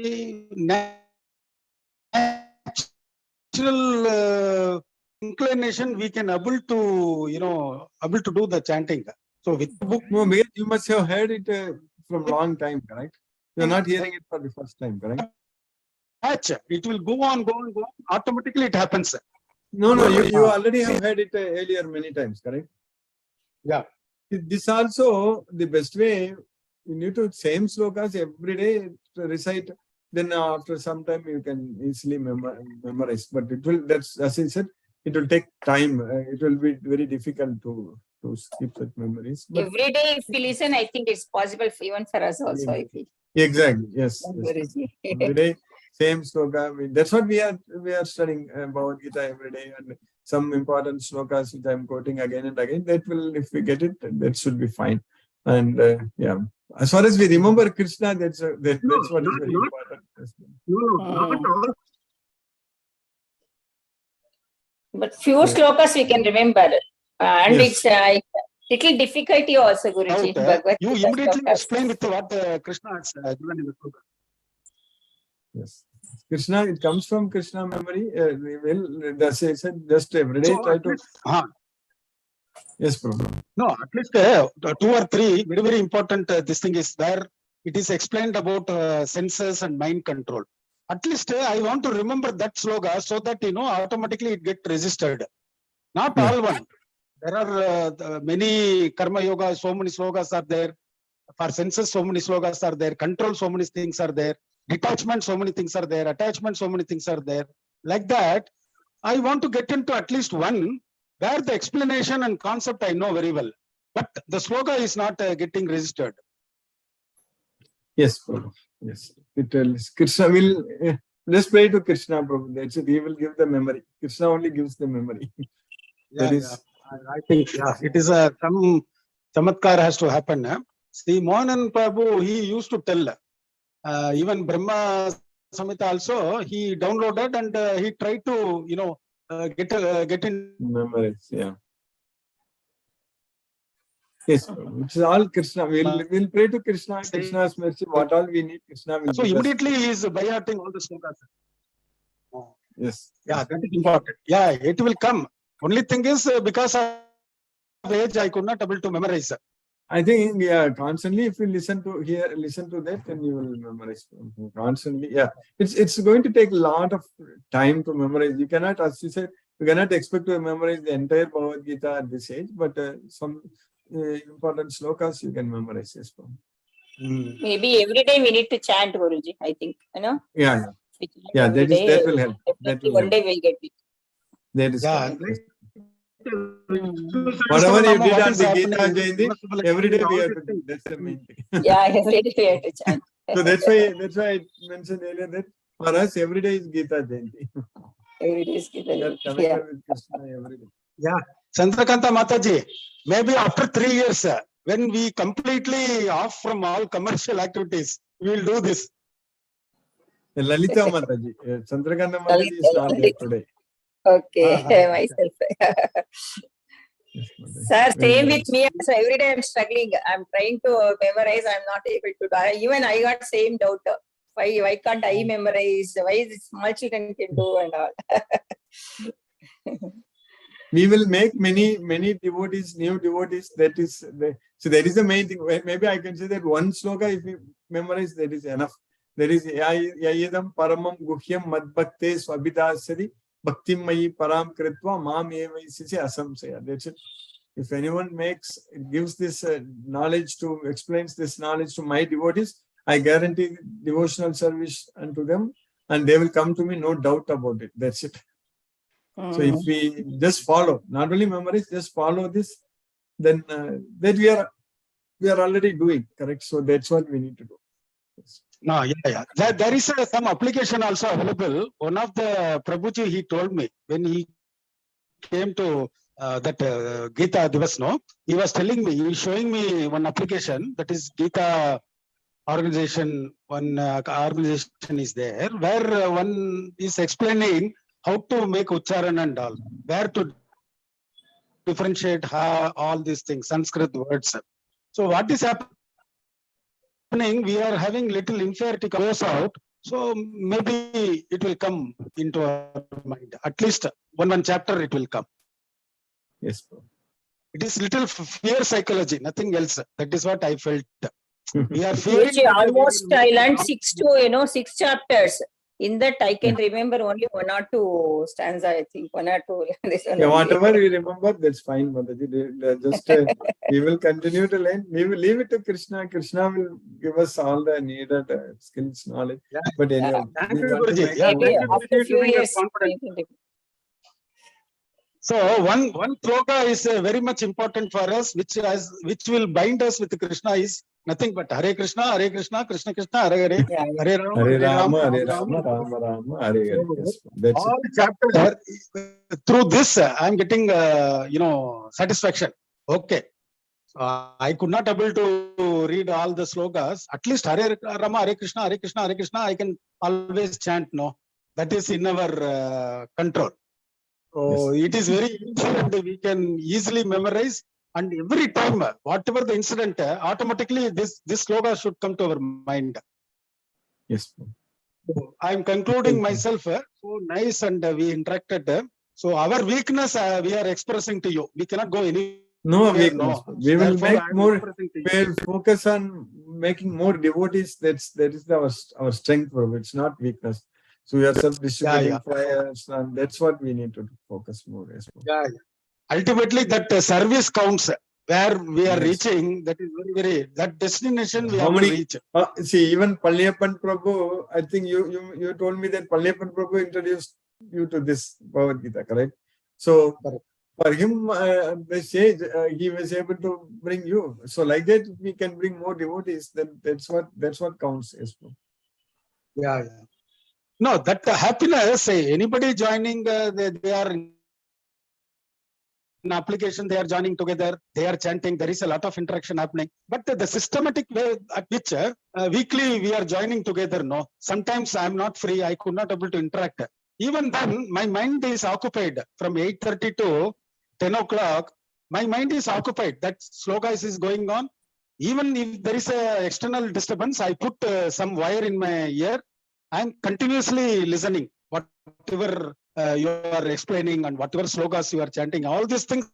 natural inclination, we can able to do the chanting. So with the book, no, you must have heard it from long time, correct? You are not hearing it for the first time, correct? It will go on. Automatically, it happens. No, you already have heard it earlier many times, correct? Yeah. This also the best way. You need to same slokas every day to recite. Then after some time you can easily memorize. But it will. That's as I said. It will take time. It will be very difficult to keep such memories. But every day, if we listen, I think it's possible even for us also. I feel. Exactly. Yes. Every day, same sloka. I mean, that's what we are studying Bhagavad Gita every day, and some important slokas which I am quoting again and again. That will, if we get it, that should be fine. And yeah, as far as we remember Krishna, that's what is very important. Not all. But few slokas we can remember, and it's little difficulty also, Guruji. You immediately explain with what Krishna has given in the sloka. Yes, Krishna. It comes from Krishna memory. We will. That's I said. Just every day try to. Yes, problem. No, at least 2 or 3 very, very important. This thing is there. It is explained about senses and mind control. At least I want to remember that sloga so that automatically it get registered. Not all one. There are many karma yoga. So many slogas are there. For senses, so many slogas are there. Control, so many things are there. Detachment, so many things are there. Attachment, so many things are there. Like that, I want to get into at least one where the explanation and concept I know very well, but the sloga is not getting registered. Yes, Prabhu. Yes, it tells Krishna will. Let's pray to Krishna, Prabhu. That's it. He will give the memory. Krishna only gives the memory. I think it is some chamatkar has to happen. See, Mohan Prabhu, he used to tell. Even Brahma Samhita also, he downloaded and he tried to, get in memories. Yeah. Yes, which is all Krishna. We'll pray to Krishna. Krishna's mercy. What all we need, Krishna will So give us. immediately he is by hearting all the slokas. Yes. Yeah, that is important. Yeah, it will come. Only thing is because of age, I could not able to memorize. I think constantly if you listen to that, then you will memorize constantly. Yeah, it's going to take a lot of time to memorize. You cannot, as you said, you cannot expect to memorize the entire Bhagavad Gita at this age, but some important slokas you can memorize. Yes, Maybe every day we need to chant, Guruji. I think, you know. Yeah. Every That day, will help. That will one help. day we'll get it. That is correct. Whatever you did on the Gita Jayanti, every day we have to do. That's the main thing. Yeah, every day we have to chant. So that's why I mentioned earlier that for us every day is Gita Jayanti. Every day is Gita We are Jayanti. connected with Krishna every day. Yeah, Chandrakanta Mataji, maybe after 3 years, when we completely off from all commercial activities, we will do this. Lalita Mataji, Chandrakanta Mataji is not there today. Okay, myself. Sir, same with me. So every day I'm struggling. I'm trying to memorize. I'm not able to. Even I got same doubt. Why can't I memorize? Why is it small children can do and all? We will make many devotees, new devotees. That is so that is the main thing. Maybe I can say that one sloka, if you memorize, that is enough. There is Yayedam Paramam Guhyam Madbhakte Swabhidasari Bhaktim Mayi Param Kritva Mam Evaisisi Asamsaya. That's it. If anyone gives this knowledge explains this knowledge to my devotees, I guarantee devotional service unto them, and they will come to me, no doubt about it. That's it. So if we just follow, not only memorize, just follow this, then that we are already doing, correct? So that's what we need to do. Yes. No, yeah. There is some application also available. One of the Prabhuji, he told me when he came to that Gita Divas, no, he was telling me, he was showing me one application, that is Gita organization. One organization is there where one is explaining how to make Ucharan and all, where to differentiate all these things, Sanskrit words. So what is happening? We are having little inferiority goes out. So maybe it will come into our mind. At least one chapter it will come. Yes. It is little fear psychology, nothing else. That is what I felt. We are fearing. Almost I learned 6 chapters. In that I can remember only 1 or 2 stanza. I think 1 or 2. Yeah, whatever we remember, that's fine, Mataji. Just we will continue to learn. We will leave it to Krishna. Krishna will give us all the needed skills, knowledge. Yeah. But anyway, Thank you, Guruji. Yeah, after a few years. So one sloka is very much important for us, which will bind us with Krishna is nothing but Hare Krishna, Krishna Krishna, Hare Hare, Hare Rama, Rama, Rama, Hare Hare. Yes, that's all chapter through this I am getting satisfaction. Okay, I could not able to read all the slokas. At least Hare Rama, Hare Krishna, Hare Krishna, Hare Krishna, I can always chant. No, that is in our control. So it is very easy and we can easily memorize, and every time, whatever the incident, automatically this sloka should come to our mind. Yes. So I am concluding myself. So nice, and we interacted. So our weakness we are expressing to you. We cannot go any. No weakness. No. We will make more. We will focus on making more devotees. That is our strength. It's not weakness. So we are self-distributing prayers, and that's what we need to focus more. Yeah. Ultimately, that service counts. Where we are reaching, that is very that destination we have to reach. See, even Palliyappan Prabhu, I think you told me that Palliyappan Prabhu introduced you to this Bhagavad Gita, correct? So for him, the sage, he was able to bring you. So like that, we can bring more devotees. Then that's what counts. Yeah. No, that happiness, anybody joining, they are in application, they are joining together, they are chanting, there is a lot of interaction happening. But the systematic way at which weekly we are joining together, no. Sometimes I am not free, I could not able to interact. Even then, my mind is occupied from 8:30 to 10 o'clock. my mind is occupied. That sloka is going on. Even if there is a external disturbance, I put some wire in my ear. I'm continuously listening. Whatever you are explaining and whatever slokas you are chanting, all these things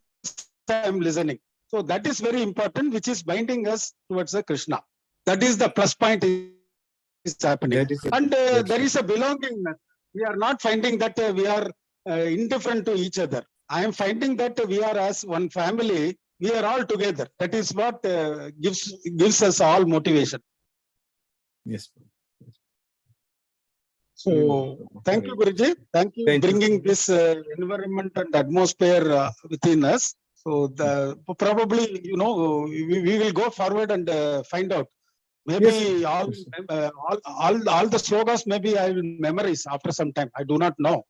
I am listening. So that is very important, which is binding us towards the Krishna. That is the plus point is happening. And there is a belongingness. We are not finding that we are indifferent to each other. I am finding that we are as one family. We are all together. That is what gives us all motivation. Yes. So thank you, Guruji. Thank you bringing this environment and atmosphere within us. So probably, you know, we will go forward and find out. Maybe all the slogas maybe I will memorize after some time. I do not know.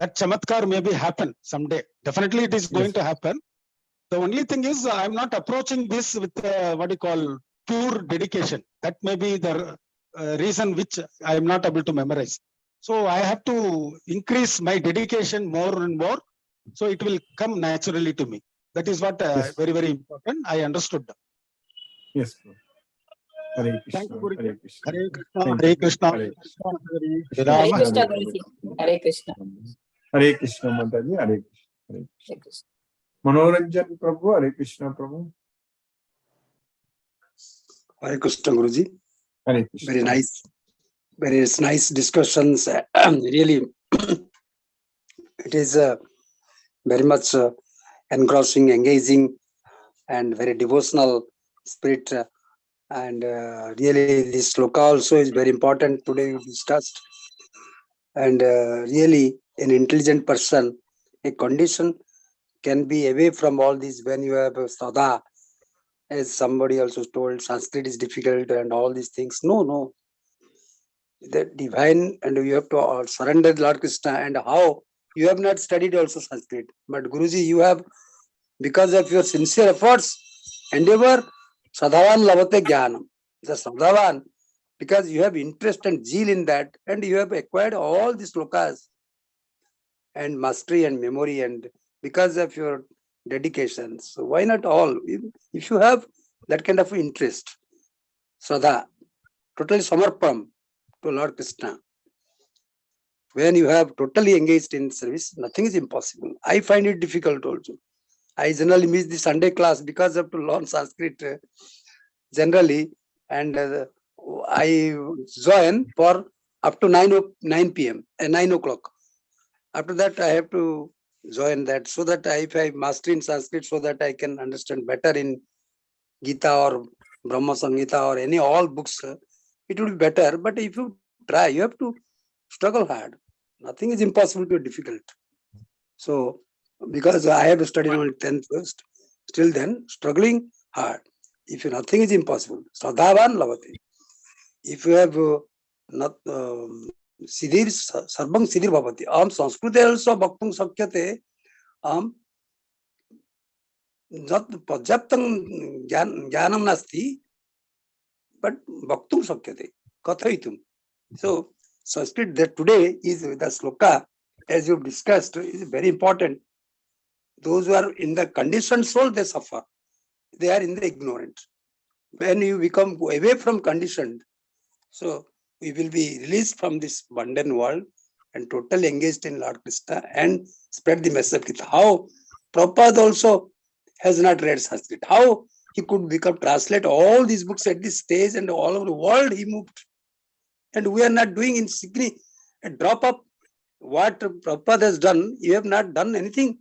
That chamatkar maybe happen someday. Definitely it is going to happen. The only thing is I'm not approaching this with what you call pure dedication. That may be the reason which I am not able to memorize. So I have to increase my dedication more and more. So it will come naturally to me. That is what very, very important. I understood. Yes. Hare Thank Krishna. you, Hare Krishna. Hare Krishna. Hare Krishna. Hare Krishna. Hare Krishna, Guruji. Hare Krishna. Hare Krishna, Mataji. Hare Krishna. Hare Krishna. Manoranjan Prabhu. Hare Krishna, Prabhu. Hare Krishna, Guruji. Hare Krishna. Very nice. Very nice discussions. Really, it is very much engrossing, engaging, and very devotional spirit. And really, this sloka also is very important. Today we discussed. And really, an intelligent person, a condition can be away from all this when you have sadha. As somebody also told, Sanskrit is difficult and all these things. No. The divine, and you have to surrender Lord Krishna. And how? You have not studied also Sanskrit. But Guruji, you have, because of your sincere efforts, endeavor, sadhavan lavate jnanam. The sadhavan, because you have interest and zeal in that, and you have acquired all these slokas and mastery and memory, and because of your dedication. So why not all? If you have that kind of interest, sadha, totally samarpam to Lord Krishna, when you have totally engaged in service, nothing is impossible. I find it difficult also. I generally miss the Sunday class because I have to learn Sanskrit generally, and I join for up to 9 p.m. and 9 o'clock. After that, I have to join that, so that if I master in Sanskrit, so that I can understand better in Gita or Brahma Samhita or any all books, it will be better. But if you try, you have to struggle hard. Nothing is impossible to difficult. So, because I have studied only 10th first, still then struggling hard. If nothing is impossible, sadhavan lavate. If you have not siddhir sarvang siddhir bhavati. Aham Sanskrite also bhaktung sakyate. Aham not padyaptam jnanam nasti, but bhaktung sakyate. Kathaitum. So Sanskrit that today is the sloka, as you've discussed, is very important. Those who are in the conditioned soul, they suffer. They are in the ignorant. When you become away from conditioned, so we will be released from this abundant world and totally engaged in Lord Krishna and spread the message of how Prabhupada also has not read Sanskrit. How he could translate all these books at this stage, and all over the world he moved. And we are not doing in Signi a drop of what Prabhupada has done. You have not done anything,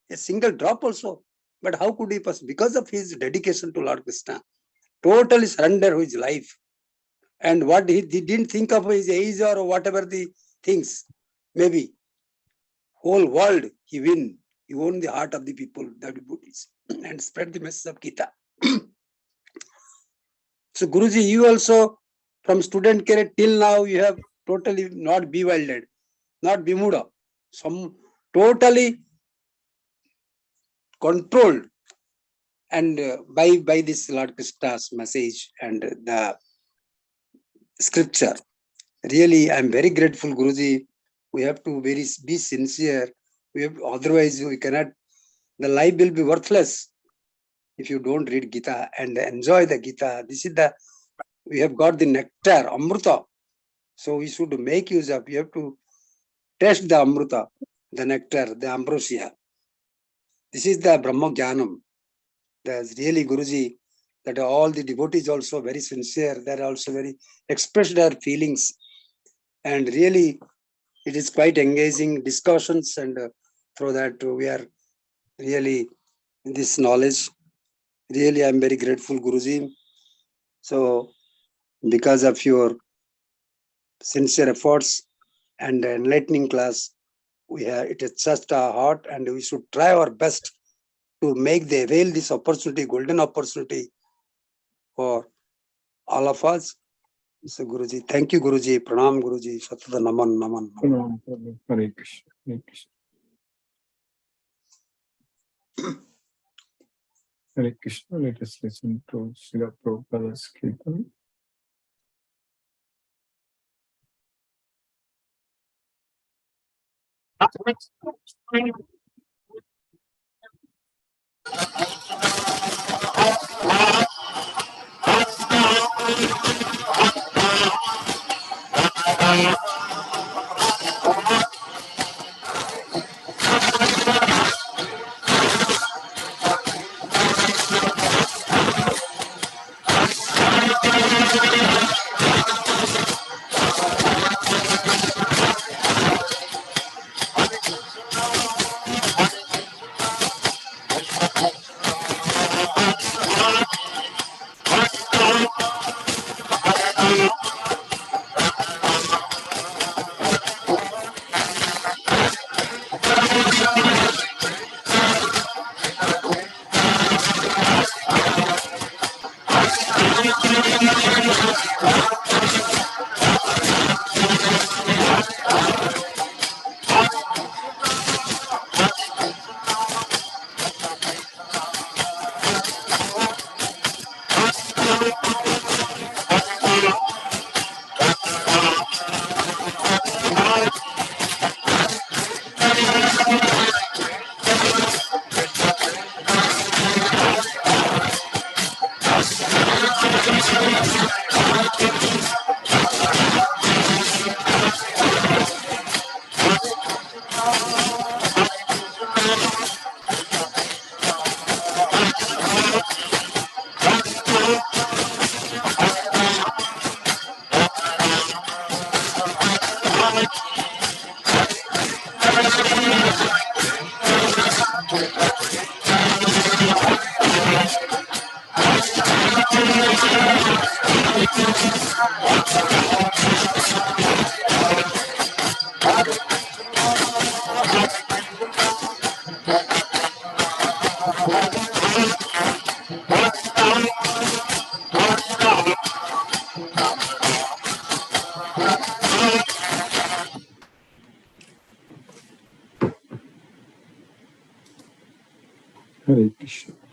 a single drop also. But how could he pass? Because of his dedication to Lord Krishna, totally surrender his life. And what he didn't think of his age or whatever the things, maybe whole world he win. He won the heart of the people, the devotees, and spread the message of Gita. So Guruji, you also from student career till now, you have totally not bewildered, not bemuda, some totally controlled, and by this Lord Krishna's message and the scripture. Really, I am very grateful, Guruji. We have to be sincere. We have, otherwise we cannot the life will be worthless if you don't read Gita and enjoy the Gita. This is we have got the nectar, Amrita. So we should make use of, you have to taste the Amrita, the nectar, the ambrosia. This is the Brahma Jnanam. That's really Guruji, that all the devotees also very sincere. They're also very expressed their feelings. And really, it is quite engaging discussions. And through that, we are really in this knowledge. Really, I'm very grateful, Guruji. So, because of your sincere efforts and enlightening class, it has touched our heart, and we should try our best to make the avail this opportunity, golden opportunity for all of us. So Guruji, thank you, Guruji. Pranam, Guruji. Satada naman, naman. Hare Krishna. Hare Krishna. Hare Krishna. Let us listen to Srila Prabhupada's Kirtan. Hare Krishna.